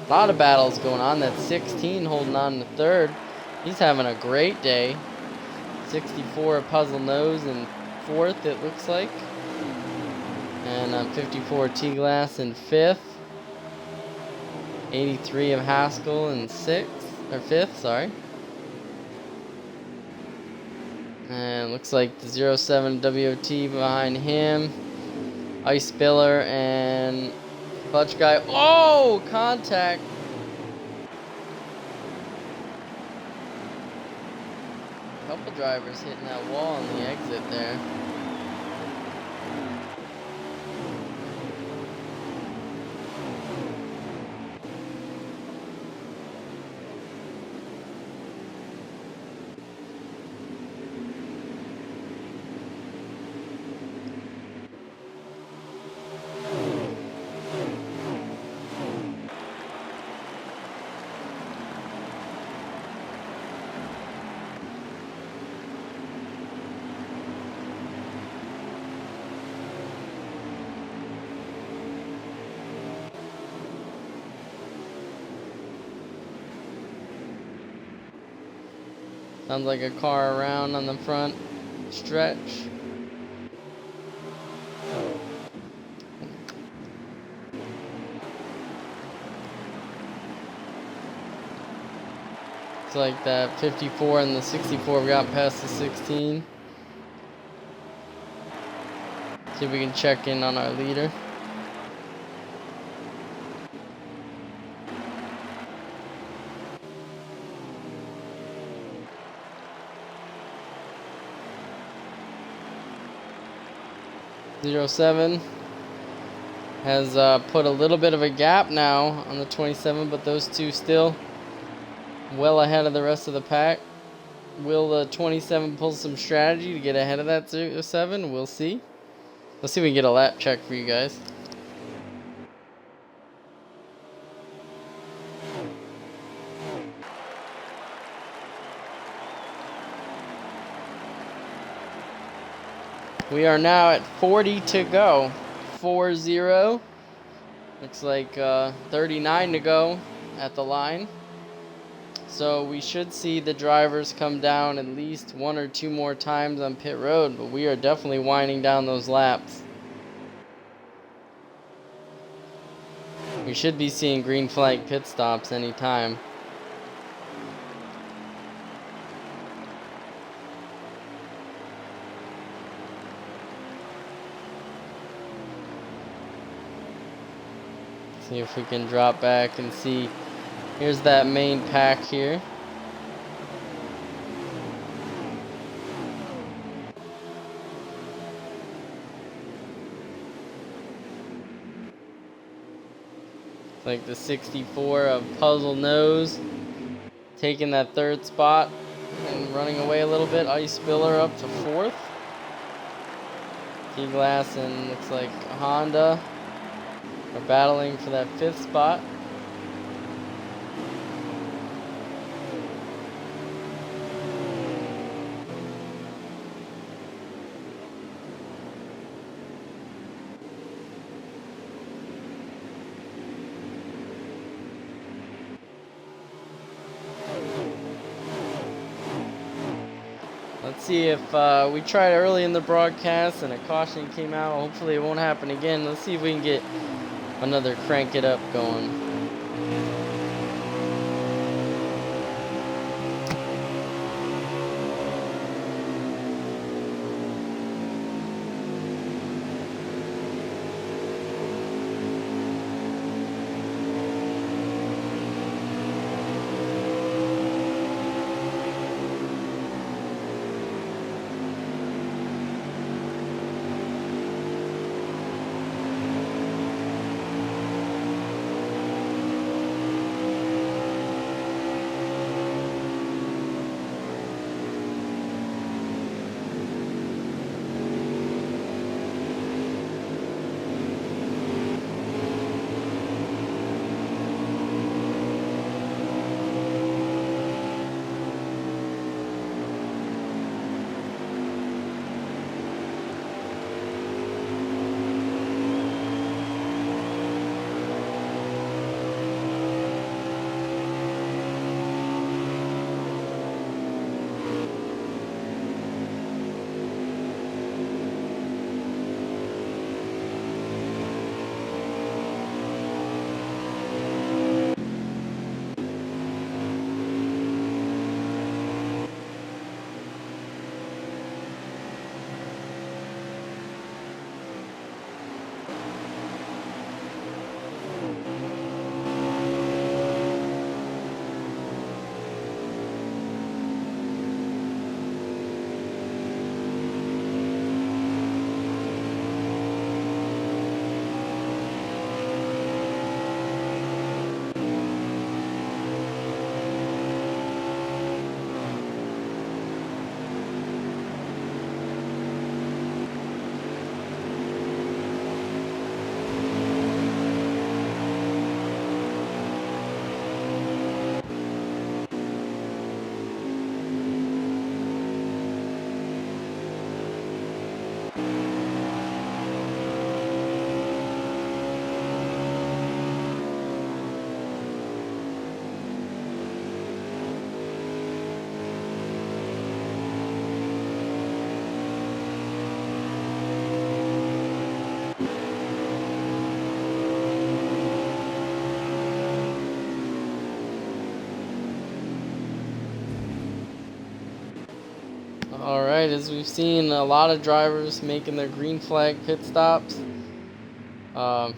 A lot of battles going on. That 16 holding on to third. He's having a great day. 64 Puzzle Nose in fourth, it looks like. And 54 T-Glass in fifth. 83 of Haskell in fifth, sorry. And looks like the 07 WOT behind him. Ice Spiller and Butch Guy. Oh, contact. A couple drivers hitting that wall on the exit there. Sounds like a car around on the front stretch. It's like that 54 and the 64 got past the 16. See if we can check in on our leader. .07 has put a little bit of a gap now on the 27, but those two still well ahead of the rest of the pack. Will the 27 pull some strategy to get ahead of that 07? We'll see. Let's see if we can get a lap check for you guys. We are now at 40 to go. 4-0. Looks like 39 to go at the line. So we should see the drivers come down at least 1 or 2 more times on pit road, but we are definitely winding down those laps. We should be seeing green flag pit stops anytime. See if we can drop back and see. Here's that main pack here. Like the 64 of Puzzle Nose taking that 3rd spot and running away a little bit. Ice Spiller up to 4th. T-Glass and looks like Honda are battling for that 5th spot. Let's see if we tried early in the broadcast and a caution came out. Hopefully it won't happen again. Let's see if we can get another crank it up going. Alright, as we've seen a lot of drivers making their green flag pit stops. Wow,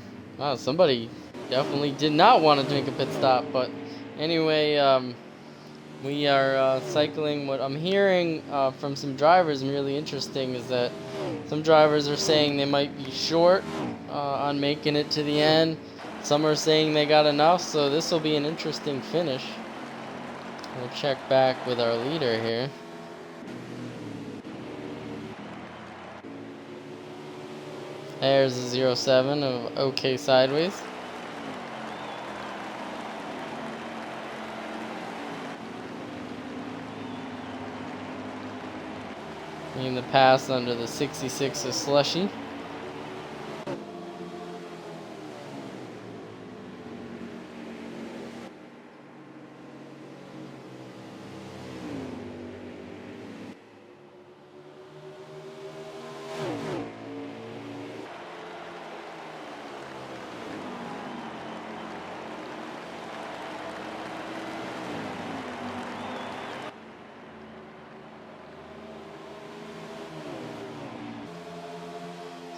somebody definitely did not want to make a pit stop, but anyway, we are cycling. What I'm hearing from some drivers, and really interesting, is that some drivers are saying they might be short on making it to the end. Some are saying they got enough, so this will be an interesting finish. We'll check back with our leader here. There's a 07 of OK Sideways. In the pass under the 66 of Slushy.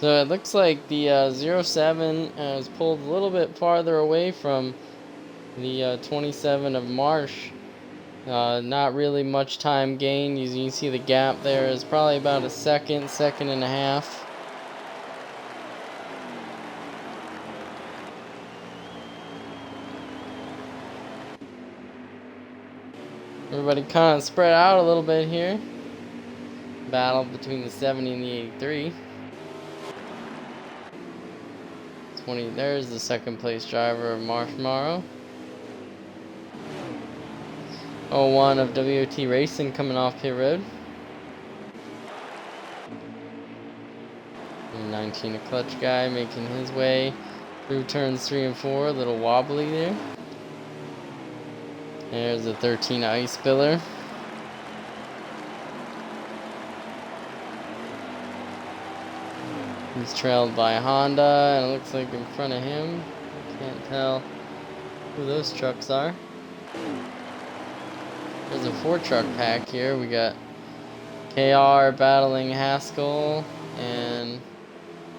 So it looks like the 07 is pulled a little bit farther away from the 27 of Marsh. Not really much time gained. You can see the gap there is probably about a second and a half. Everybody kind of spread out a little bit here. Battle between the 70 and the 83. There's the second place driver of Marsh Morrow. 01 of WOT Racing coming off pit road. 19 a Clutch Guy making his way through turns 3 and 4. A little wobbly there. There's the 13 Ice Spiller. He's trailed by Honda, and it looks like in front of him, can't tell who those trucks are. There's a 4-truck pack here. We got KR battling Haskell, and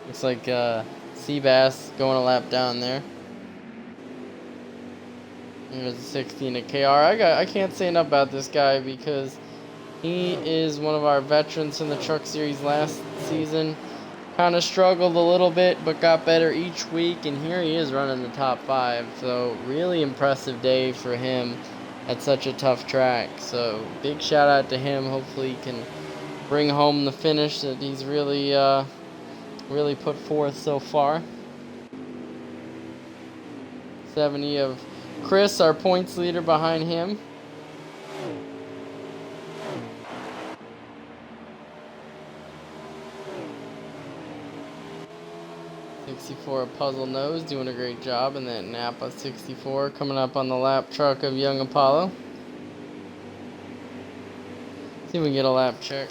looks like Seabass going a lap down there. There's a 16 at KR. I can't say enough about this guy because he is one of our veterans in the Truck Series last season. Kind of struggled a little bit, but got better each week, and here he is running the top 5. So really impressive day for him at such a tough track. So big shout out to him. Hopefully he can bring home the finish that he's really put forth so far. 70 of Chris, our points leader, behind him. '64 Puzzle Nose doing a great job in that Napa 64 coming up on the lap truck of Young Apollo. See if we can get a lap check.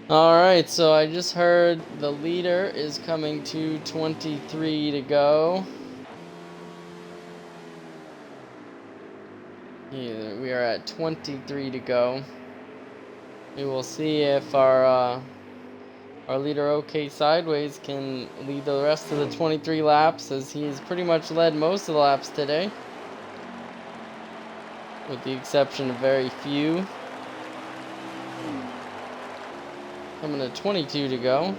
Alright, so I just heard the leader is coming to 23 to go. Yeah, we are at 23 to go. We will see if our leader OK Sideways can lead the rest of the 23 laps, as he's pretty much led most of the laps today, with the exception of very few. Coming to 22 to go.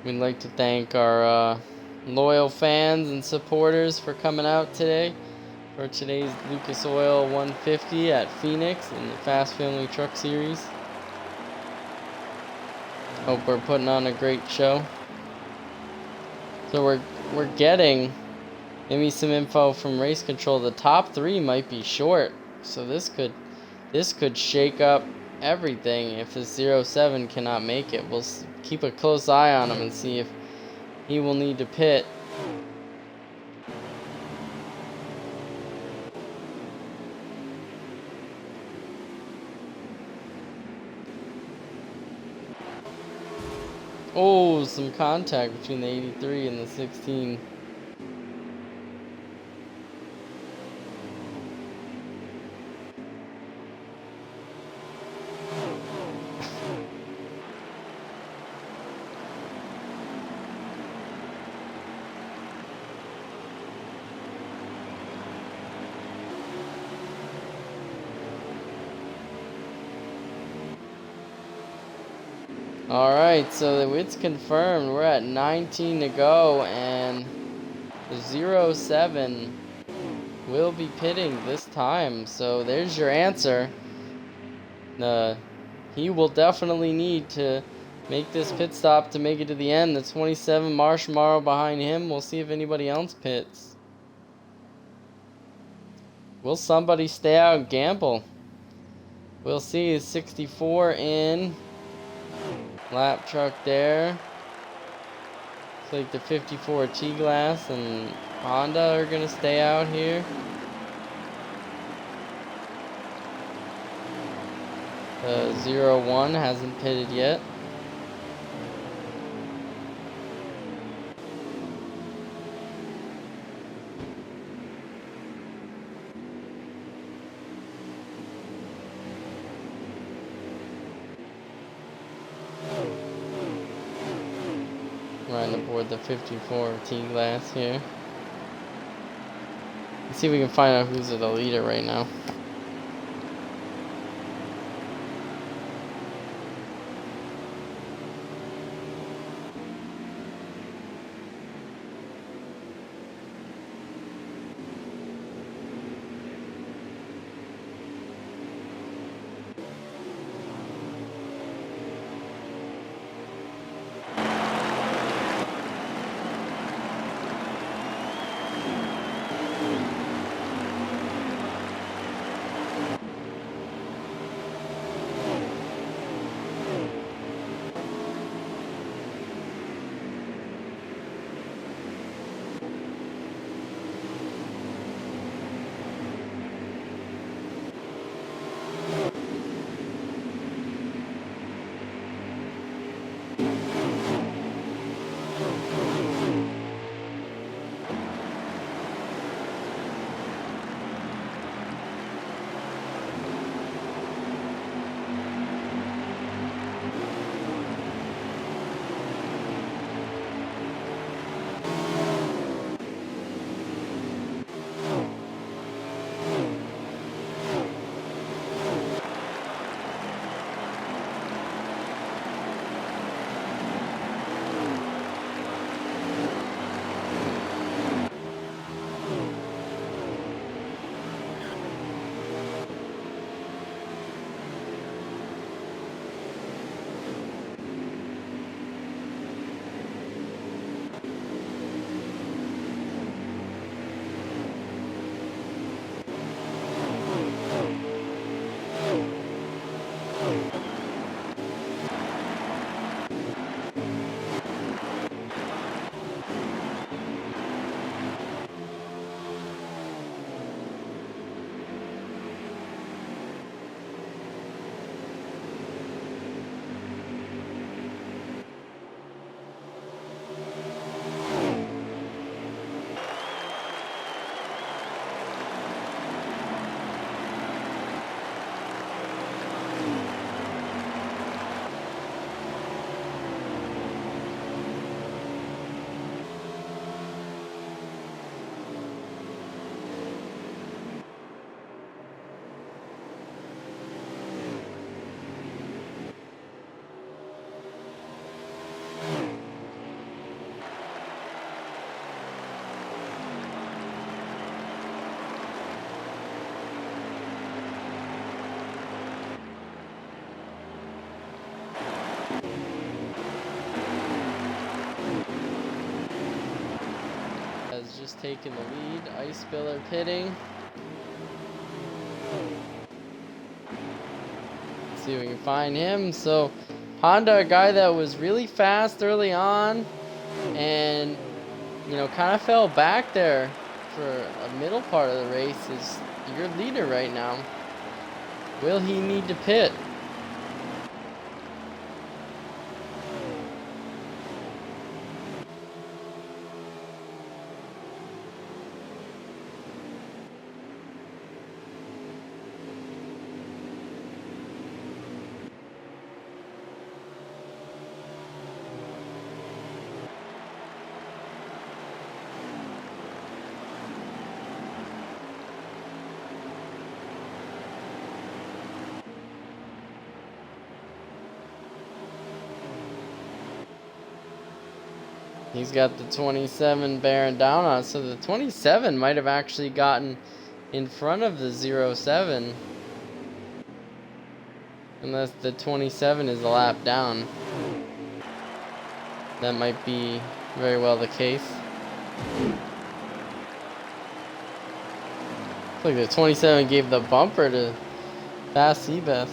We'd like to thank our loyal fans and supporters for coming out today for today's Lucas Oil 150 at Phoenix in the Fast Family Truck Series. Hope we're putting on a great show. So we're getting Give me some info from race control. The top 3 might be short, so this could shake up everything if the 07 cannot make it. We'll keep a close eye on him and see if he will need to pit. Oh, some contact between the 83 and the 16. Alright, so it's confirmed. We're at 19 to go, and the 07 will be pitting this time. So there's your answer. He will definitely need to make this pit stop to make it to the end. The 27, Marsh Morrow behind him. We'll see if anybody else pits. Will somebody stay out and gamble? We'll see. 64 in. Lap truck there. Looks like the 54 T-Glass and Honda are going to stay out here. The 01 hasn't pitted yet. Riding aboard the 54 T-Glass here. Let's see if we can find out who's the leader right now. just taking the lead. Ice Spiller pitting. Let's see if we can find him. So Honda, a guy that was really fast early on and, you know, kind of fell back there for a middle part of the race, is your leader right now. Will he need to pit? He's got the 27 bearing down on, so the 27 might have actually gotten in front of the 07. Unless the 27 is a lap down. That might be very well the case. Look, the 27 gave the bumper to Fast Sebeth.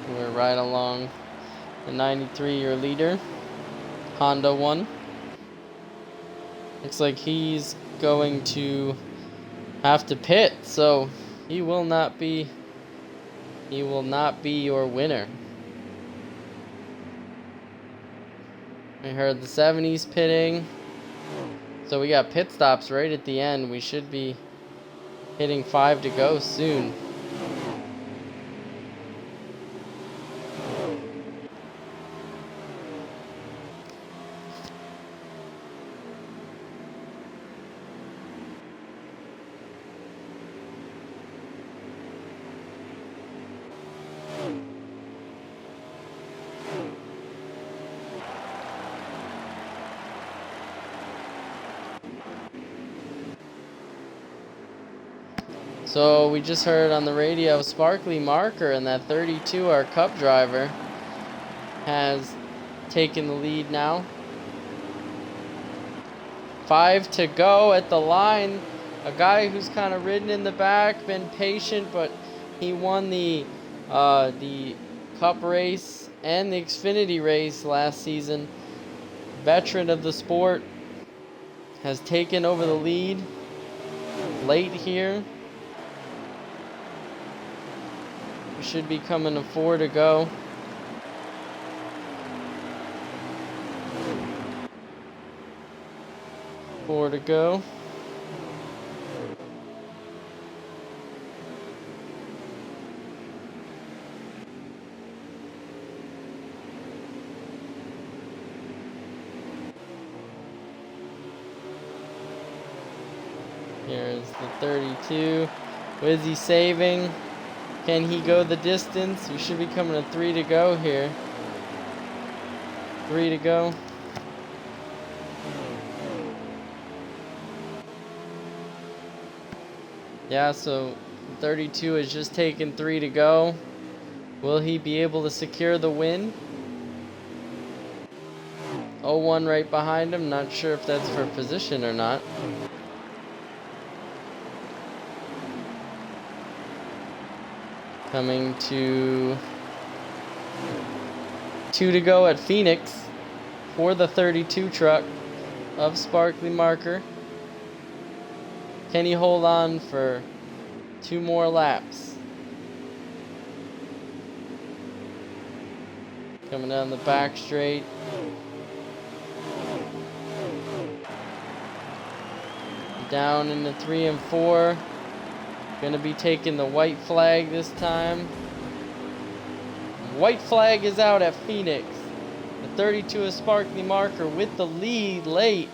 We're right along the 93, your leader, Honda 1. Looks like he's going to have to pit, so he will not be your winner. I heard the 70s pitting, so we got pit stops right at the end. We should be hitting 5 to go soon. So we just heard on the radio, Sparkly Marker and that 32, our Cup driver, has taken the lead now. 5 to go at the line. A guy who's kind of ridden in the back, been patient, but he won the Cup race and the Xfinity race last season. Veteran of the sport, has taken over the lead late here. We should be coming to 4 to go. Four to go. Here's the 32. Is he saving? Can he go the distance? We should be coming to 3 to go here. 3 to go. Yeah, so 32 has just taken 3 to go. Will he be able to secure the win? 01 right behind him. Not sure if that's for position or not. Coming to 2 to go at Phoenix for the 32 truck of Sparkly Marker. Can he hold on for 2 more laps? Coming down the back straight. Down into 3 and 4. Gonna be taking the white flag this time. White flag is out at Phoenix. The 32 is Sparkly Marker with the lead late.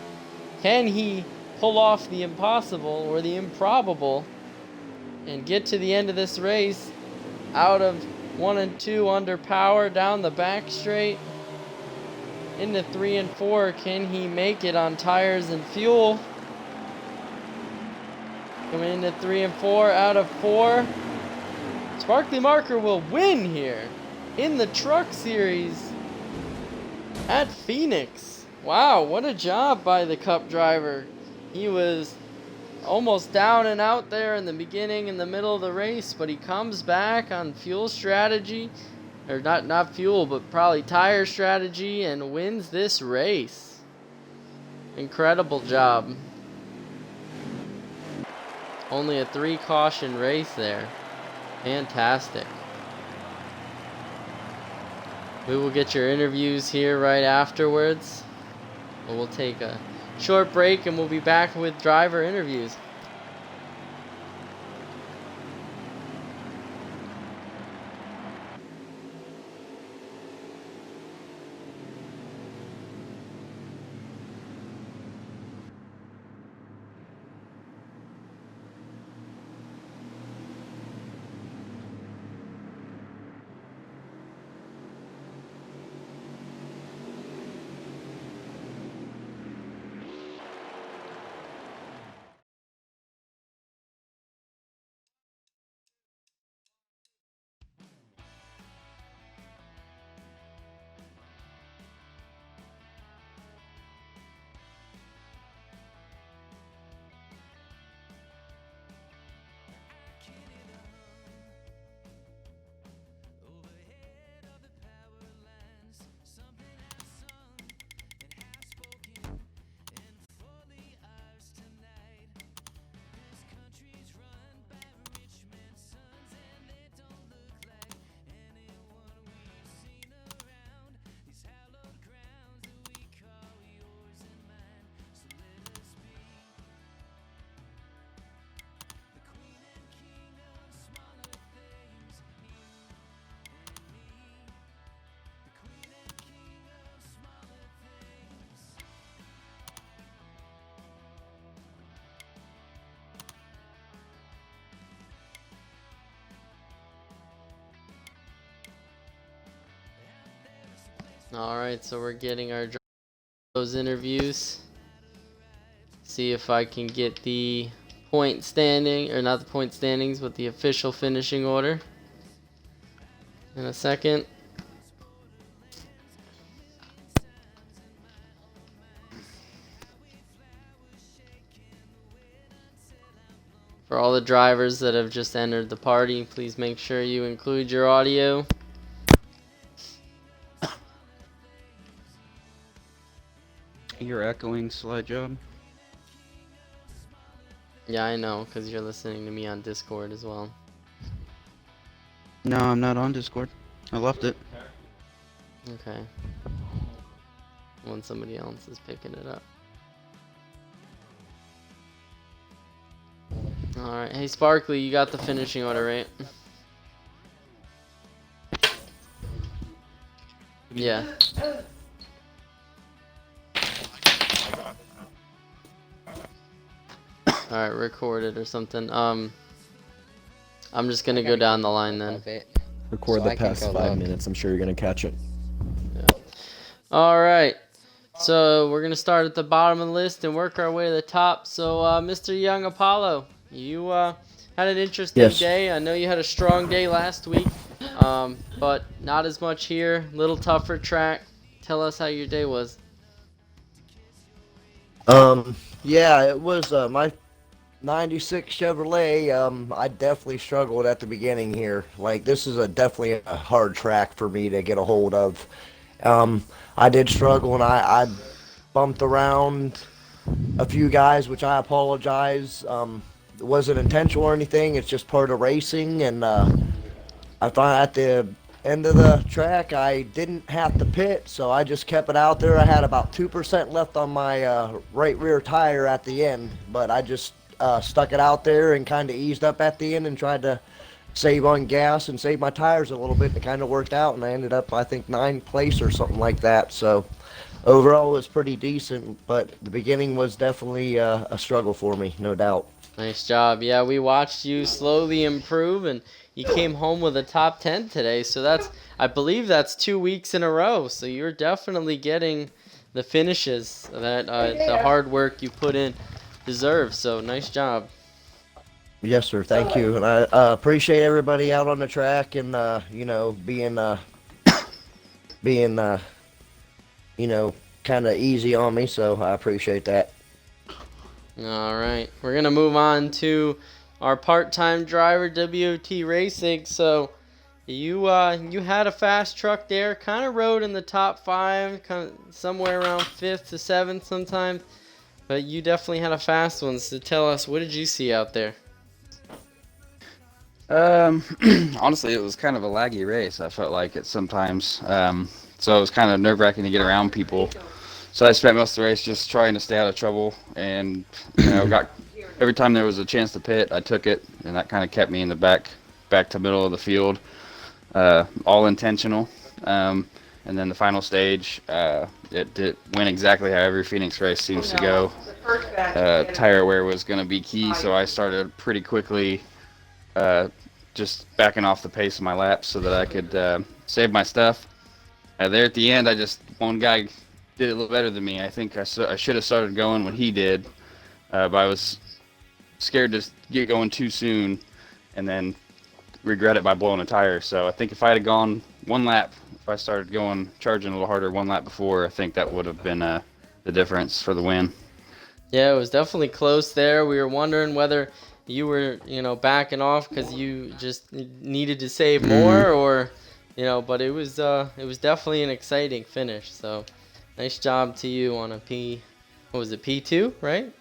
Can he pull off the impossible or the improbable and get to the end of this race out of 1 and 2 under power down the back straight. Into 3 and 4, can he make it on tires and fuel? Coming into 3 and 4 out of 4. Sparkly Marker will win here in the Truck Series at Phoenix. Wow, what a job by the Cup driver. He was almost down and out there in the beginning, in the middle of the race, but he comes back on fuel strategy, or not fuel, but probably tire strategy, and wins this race. Incredible job. Only a 3 caution race there. Fantastic. We will get your interviews here right afterwards. We'll take a short break and we'll be back with driver interviews. Alright, so we're getting our those interviews. See if I can get the point standing, or not the point standings, but the official finishing order in a second. For all the drivers that have just entered the party, please make sure you include your audio. You're echoing, Slide Job. Yeah, I know, because you're listening to me on Discord as well. No, I'm not on Discord. I left it. Okay. When somebody else is picking it up. Alright, hey Sparkly, you got the finishing order, right? Yeah. Alright, record it or something. I'm just gonna go down the line then. Record the past 5 minutes. I'm sure you're gonna catch it. Yeah. Alright. So we're gonna start at the bottom of the list and work our way to the top. So Mr. Young Apollo, you had an interesting day. I know you had a strong day last week, but not as much here. Little tougher track. Tell us how your day was. Yeah, it was my 96 Chevrolet. I definitely struggled at the beginning here. Like, this is definitely a hard track for me to get a hold of. I did struggle, and I bumped around a few guys, which I apologize. It wasn't intentional or anything. It's just part of racing, and I found at the end of the track I didn't have to pit, so I just kept it out there. I had about 2% left on my right rear tire at the end, but I just stuck it out there and kind of eased up at the end and tried to save on gas and save my tires a little bit. And it kind of worked out, and I ended up, I think, 9th place or something like that. So overall it was pretty decent, but the beginning was definitely a struggle for me, no doubt. Nice job. Yeah, we watched you slowly improve, and you came home with a top 10 today. So I believe that's 2 weeks in a row. So you're definitely getting the finishes that the hard work you put in deserves. So nice job. Yes, sir. Thank you, and I appreciate everybody out on the track and being kind of easy on me. So I appreciate that. All right, we're gonna move on to our part-time driver, WOT Racing. So you had a fast truck there, kind of rode in the top 5, kind of somewhere around 5th to 7th sometimes, but you definitely had a fast one. So tell us, what did you see out there? Honestly, it was kind of a laggy race. I felt like it sometimes. So it was kind of nerve-wracking to get around people. So I spent most of the race just trying to stay out of trouble, and got every time there was a chance to pit, I took it, and that kind of kept me in the back to middle of the field, all intentional. And then the final stage, it went exactly how every Phoenix race seems to go. Tire wear was going to be key, so I started pretty quickly, just backing off the pace of my laps so that I could save my stuff. There at the end, one guy did a little better than me. I think I should have started going when he did, but I was scared to get going too soon and then regret it by blowing a tire. So I think if I had gone one lap, if I started charging a little harder one lap before, I think that would have been the difference for the win. Yeah, it was definitely close there. We were wondering whether you were, backing off because you just needed to save more, or, but it was definitely an exciting finish. So nice job to you on a P2, right?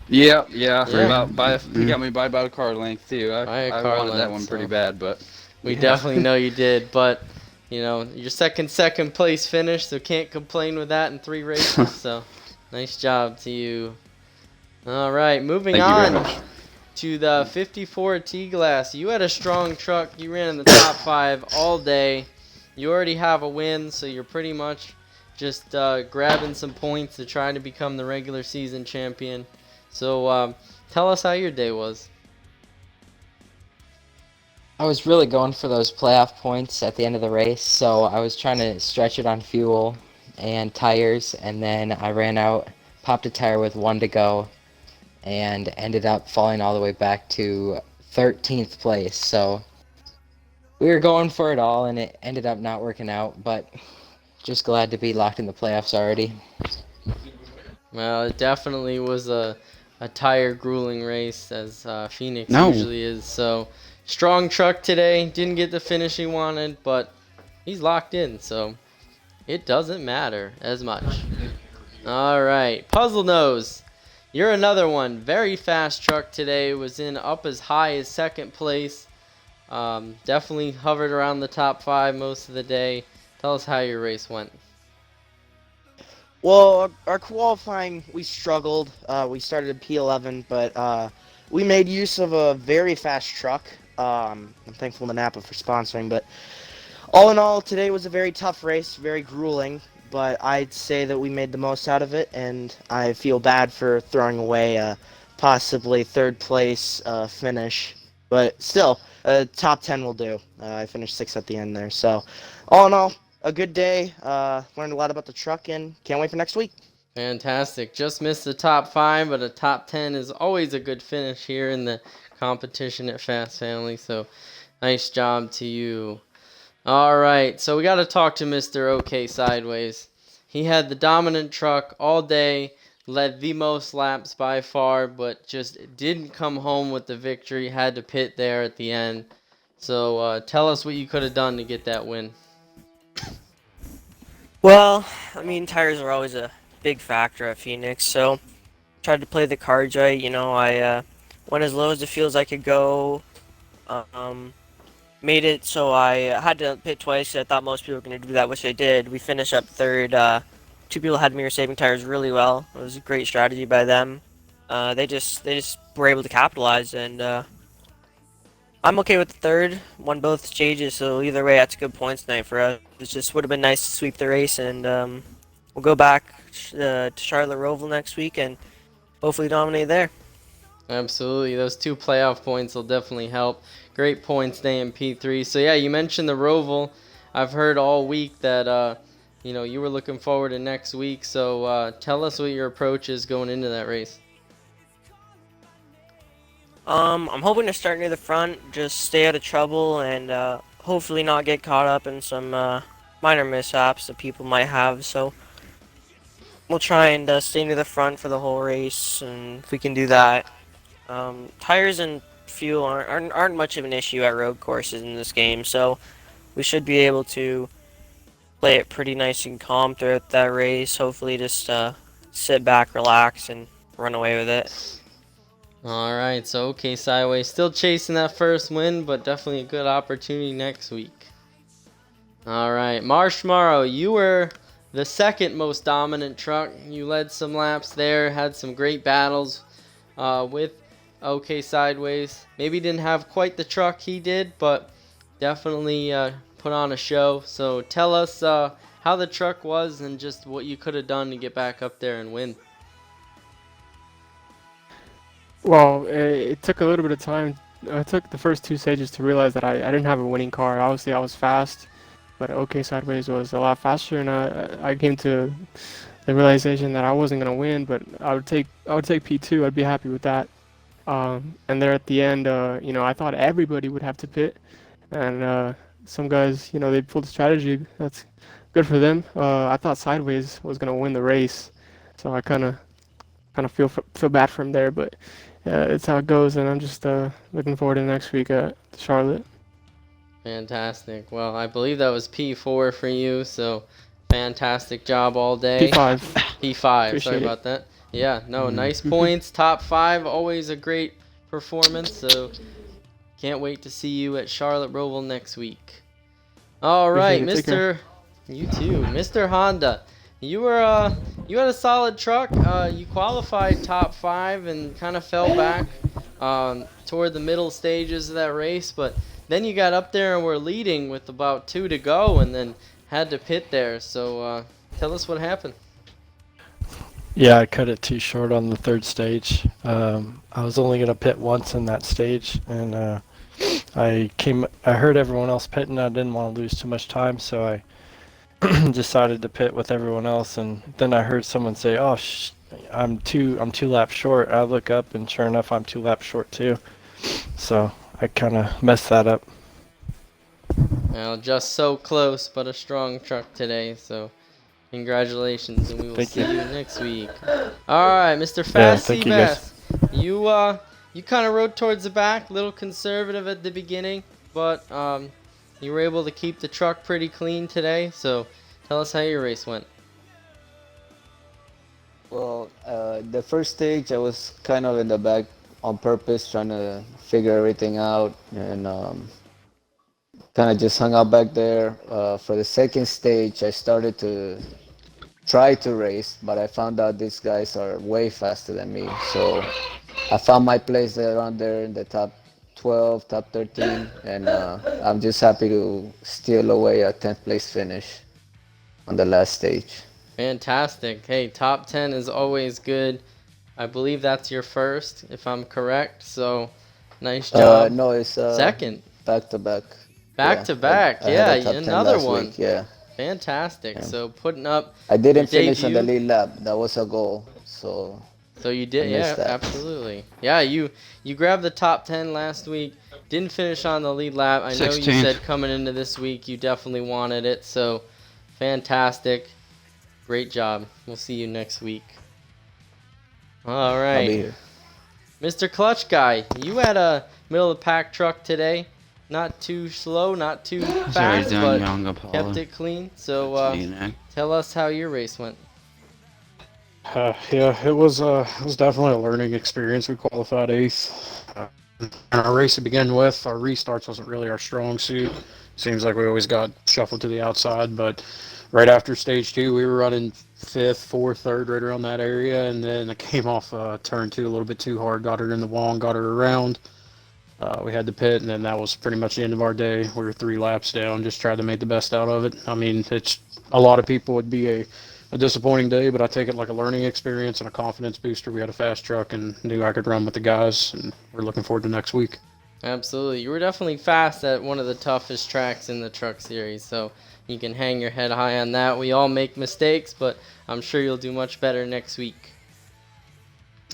Yeah. Yeah. He got me by about a car length too. I wanted that one pretty bad, but we definitely know you did. But your second place finish, so can't complain with that in 3 races. So nice job to you. All right, moving Thank you very on much. to the 54 T-Glass. You had a strong truck. You ran in the top 5 all day. You already have a win, so you're pretty much just grabbing some points to try to become the regular season champion. So tell us how your day was. I was really going for those playoff points at the end of the race, so I was trying to stretch it on fuel and tires, and then I ran out, popped a tire with 1 to go, and ended up falling all the way back to 13th place. So we were going for it all, and it ended up not working out, but just glad to be locked in the playoffs already. Well, it definitely was a tire grueling race, as Phoenix No. usually is. So strong truck today. Didn't get the finish he wanted, but he's locked in, so it doesn't matter as much. All right, Puzzle Nose. You're another one. Very fast truck today. Was in up as high as 2nd place. Definitely hovered around the top 5 most of the day. Tell us how your race went. Well, our qualifying, we struggled. We started at P11, but we made use of a very fast truck. I'm thankful to Napa for sponsoring, but all in all, today was a very tough race, very grueling, but I'd say that we made the most out of it, and I feel bad for throwing away a possibly 3rd place finish, but still, top 10 will do. I finished 6th at the end there, so all in all, a good day. Learned a lot about the truck, and can't wait for next week. Fantastic. Just missed the top 5, but a top 10 is always a good finish here in the competition at Fast Family. So nice job to you. All right, so we got to talk to Mr. OK Sideways. He had the dominant truck all day, led the most laps by far, but just didn't come home with the victory. Had to pit there at the end. So tell us what you could have done to get that win. Well, I mean, tires are always a big factor at Phoenix, so tried to play the cards right. I went as low as it feels I could go. Made it so I had to pit twice. I thought most people were going to do that, which they did. We finished up 3rd. 2 people had me saving tires really well. It was a great strategy by them. They just were able to capitalize, and I'm okay with the 3rd. Won both stages, so either way, that's a good points night for us. It just would have been nice to sweep the race, and we'll go back to Charlotte Roval next week and hopefully dominate there. Absolutely. Those 2 playoff points will definitely help. Great points day in P3. So, yeah, you mentioned the Roval. I've heard all week that, you were looking forward to next week. So, tell us what your approach is going into that race. I'm hoping to start near the front, just stay out of trouble, and hopefully not get caught up in some minor mishaps that people might have. So we'll try and stay near the front for the whole race, and if we can do that, tires and fuel aren't much of an issue at road courses in this game. So we should be able to play it pretty nice and calm throughout that race. Hopefully, just sit back, relax, and run away with it. All right, so OK Sideways still chasing that first win, but definitely a good opportunity next week. All right, Marshmallow, you were the second most dominant truck. You led some laps there, had some great battles with OK Sideways. Maybe didn't have quite the truck he did, but definitely put on a show. So tell us how the truck was and just what you could have done to get back up there and win. Well, it took a little bit of time. It took the first 2 stages to realize that I didn't have a winning car. Obviously, I was fast, but OK Sideways was a lot faster, and I came to the realization that I wasn't gonna win, but I would take P2. I'd be happy with that. And there at the end, I thought everybody would have to pit, and some guys, they pulled a strategy. That's good for them. I thought Sideways was gonna win the race, so I kind of feel bad for him there, but. It's how it goes, and I'm just looking forward to next week at Charlotte. Fantastic. Well, I believe that was P4 for you, so fantastic job all day. P5. P5, Appreciate sorry it. about that. Yeah, no, nice points. Top 5, always a great performance, so can't wait to see you at Charlotte Roval next week. All right, Appreciate it. Take care. You too. Mr. Honda, you had a solid truck. You qualified top 5 and kind of fell back toward the middle stages of that race, but then you got up there and were leading with about 2 to go and then had to pit there. So tell us what happened. Yeah, I cut it too short on the 3rd stage. I was only going to pit once in that stage, and I heard everyone else pitting. I didn't want to lose too much time, so I decided to pit with everyone else, and then I heard someone say, "Oh, I'm 2 laps short." I look up, and sure enough, I'm 2 laps short too. So I kind of messed that up. Well, just so close, but a strong truck today. So congratulations, and we will see you next week. All right, Mr. Fast Seabass, you kind of rode towards the back, a little conservative at the beginning, but you were able to keep the truck pretty clean today, so tell us how your race went. Well, the first stage I was kind of in the back on purpose, trying to figure everything out, and kind of just hung out back there. For the second stage, I started to try to race, but I found out these guys are way faster than me, so I found my place around there in the top 12, top 13, and I'm just happy to steal away a 10th place finish on the last stage. Fantastic. Hey, top 10 is always good. I believe that's your first, if I'm correct, so nice job. No, it's second. Back to back. Back to back, yeah, another one. Week, yeah. Fantastic. Yeah. So putting up. I didn't finish on the lead lap. That was a goal. So you did, yeah, absolutely. Yeah, you grabbed the top 10 last week. Didn't finish on the lead lap. I know 16th. You said coming into this week you definitely wanted it. So fantastic. Great job. We'll see you next week. All right. I'll be here. Mr. Clutch Guy, you had a middle of the pack truck today. Not too slow, not too fast, but kept it clean. So tell us how your race went. Yeah, it was definitely a learning experience. We qualified 8th. And our race to begin with, our restarts wasn't really our strong suit. Seems like we always got shuffled to the outside, but right after stage 2, we were running 5th, 4th, 3rd, right around that area, and then I came off turn 2 a little bit too hard, got her in the wall and got her around. We had to pit, and then that was pretty much the end of our day. We were 3 laps down, just tried to make the best out of it. I mean, it's a lot of people would be a a disappointing day, but I take it like a learning experience and a confidence booster. We had a fast truck and knew I could run with the guys, and we're looking forward to next week. Absolutely. You were definitely fast at one of the toughest tracks in the truck series, so you can hang your head high on that. We all make mistakes, but I'm sure you'll do much better next week.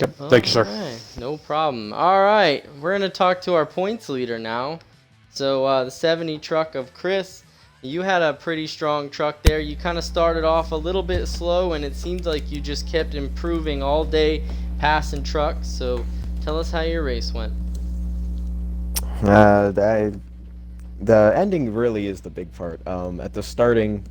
Yep. Thank you, sir. Right, no problem. All right, we're going to talk to our points leader now. So the 70 truck of Chris, you had a pretty strong truck there. You kind of started off a little bit slow, and it seemed like you just kept improving all day, passing trucks. So tell us how your race went. The ending really is the big part. At the starting,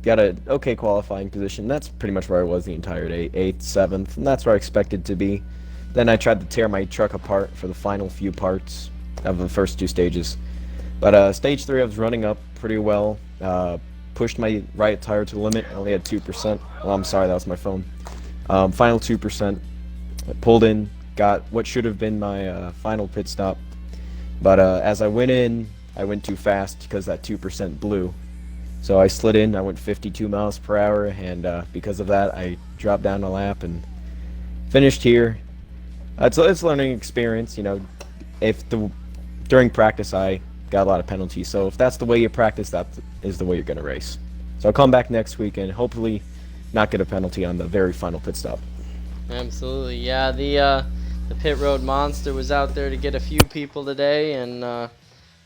got a okay qualifying position. That's pretty much where I was the entire day, 8th, 7th, and that's where I expected to be. Then I tried to tear my truck apart for the final few parts of the first 2 stages. But stage 3, I was running up pretty well. Pushed my right tire to the limit. I only had 2%. Well, I'm sorry, that was my phone. Final 2%. I pulled in, got what should have been my final pit stop. But as I went in, I went too fast because that 2% blew. So I slid in, I went 52 miles per hour, and because of that, I dropped down a lap and finished here. It's a learning experience, during practice I got a lot of penalties, so if that's the way you practice, that is the way you're going to race. So I'll come back next week and hopefully not get a penalty on the very final pit stop. Absolutely, yeah. The pit road monster was out there to get a few people today, and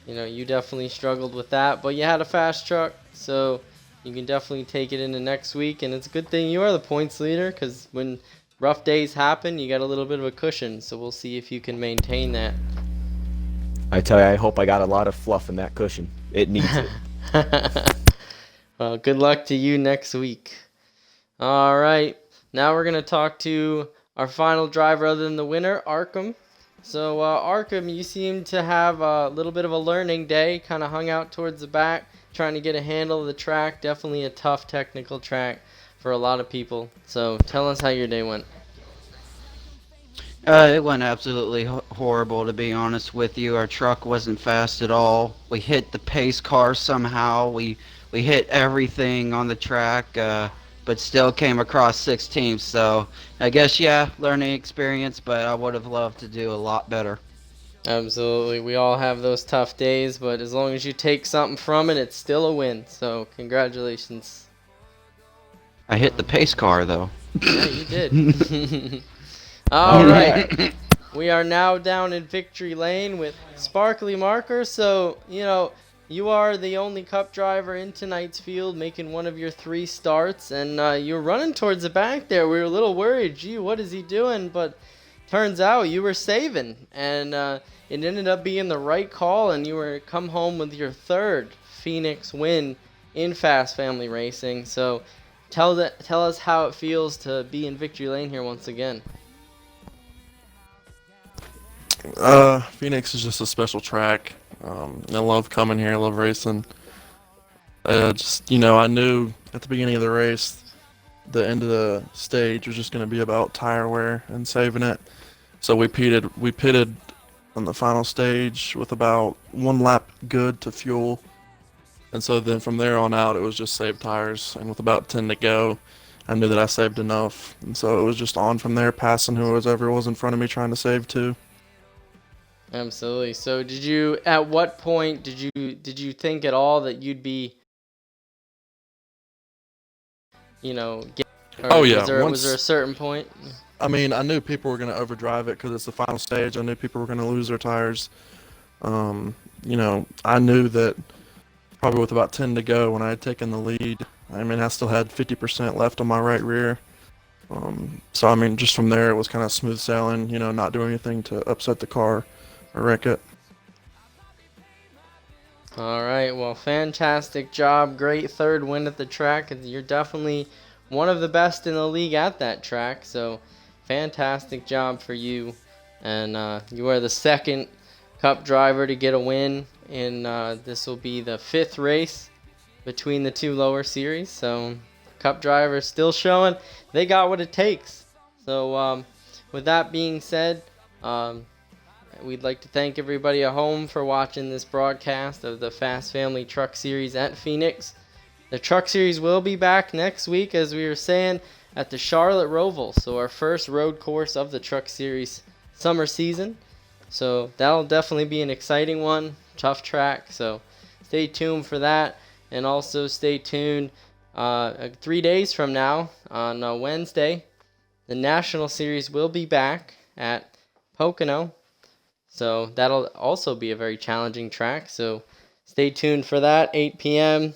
you definitely struggled with that, but you had a fast truck, so you can definitely take it into next week. And it's a good thing you are the points leader, because when rough days happen, you got a little bit of a cushion, so we'll see if you can maintain that. I tell you, I hope I got a lot of fluff in that cushion. It needs it. Well, good luck to you next week. All right, now we're going to talk to our final driver other than the winner, Arkham. So, Arkham, you seem to have a little bit of a learning day, kind of hung out towards the back, trying to get a handle of the track. Definitely a tough technical track for a lot of people. So, tell us how your day went. It went absolutely horrible, to be honest with you. Our truck wasn't fast at all. We hit the pace car somehow. We hit everything on the track, but still came across 6 teams. So I guess, yeah, learning experience, but I would have loved to do a lot better. Absolutely. We all have those tough days, but as long as you take something from it, it's still a win. So congratulations. I hit the pace car, though. Yeah, you did. All right. We are now down in victory lane with Sparkly Marker. So, you are the only cup driver in tonight's field, making one of your 3 starts, and you're running towards the back there. We were a little worried. Gee, what is he doing? But turns out you were saving, and it ended up being the right call, and you were come home with your 3rd Phoenix win in Fast Family Racing. So tell us how it feels to be in victory lane here once again. Phoenix is just a special track. I love coming here. I love racing. I knew at the beginning of the race, the end of the stage was just going to be about tire wear and saving it. So we pitted on the final stage with about 1 lap good to fuel. And so then from there on out, it was just save tires. And with about 10 to go, I knew that I saved enough. And so it was just on from there, passing whoever was in front of me trying to save too. Absolutely. So at what point did you think at all that you'd be, oh yeah. Was there a certain point? I mean, I knew people were going to overdrive it because it's the final stage. I knew people were going to lose their tires. I knew that probably with about 10 to go when I had taken the lead, I still had 50% left on my right rear. So, just from there, it was kind of smooth sailing, not doing anything to upset the car or wreck it. All right, well, fantastic job. Great 3rd win at the track. You're definitely one of the best in the league at that track, so fantastic job for you. And you are the 2nd Cup driver to get a win, and this will be the 5th race between the 2 lower series. So Cup drivers still showing they got what it takes. So with that being said, we'd like to thank everybody at home for watching this broadcast of the Fast Family Truck Series at Phoenix. The Truck Series will be back next week, as we were saying, at the Charlotte Roval. So our first road course of the Truck Series summer season. So that'll definitely be an exciting one. Tough track. So stay tuned for that. And also stay tuned 3 days from now on Wednesday. The National Series will be back at Pocono. So that'll also be a very challenging track. So stay tuned for that, 8 p.m.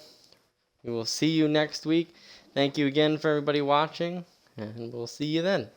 We will see you next week. Thank you again for everybody watching, and we'll see you then.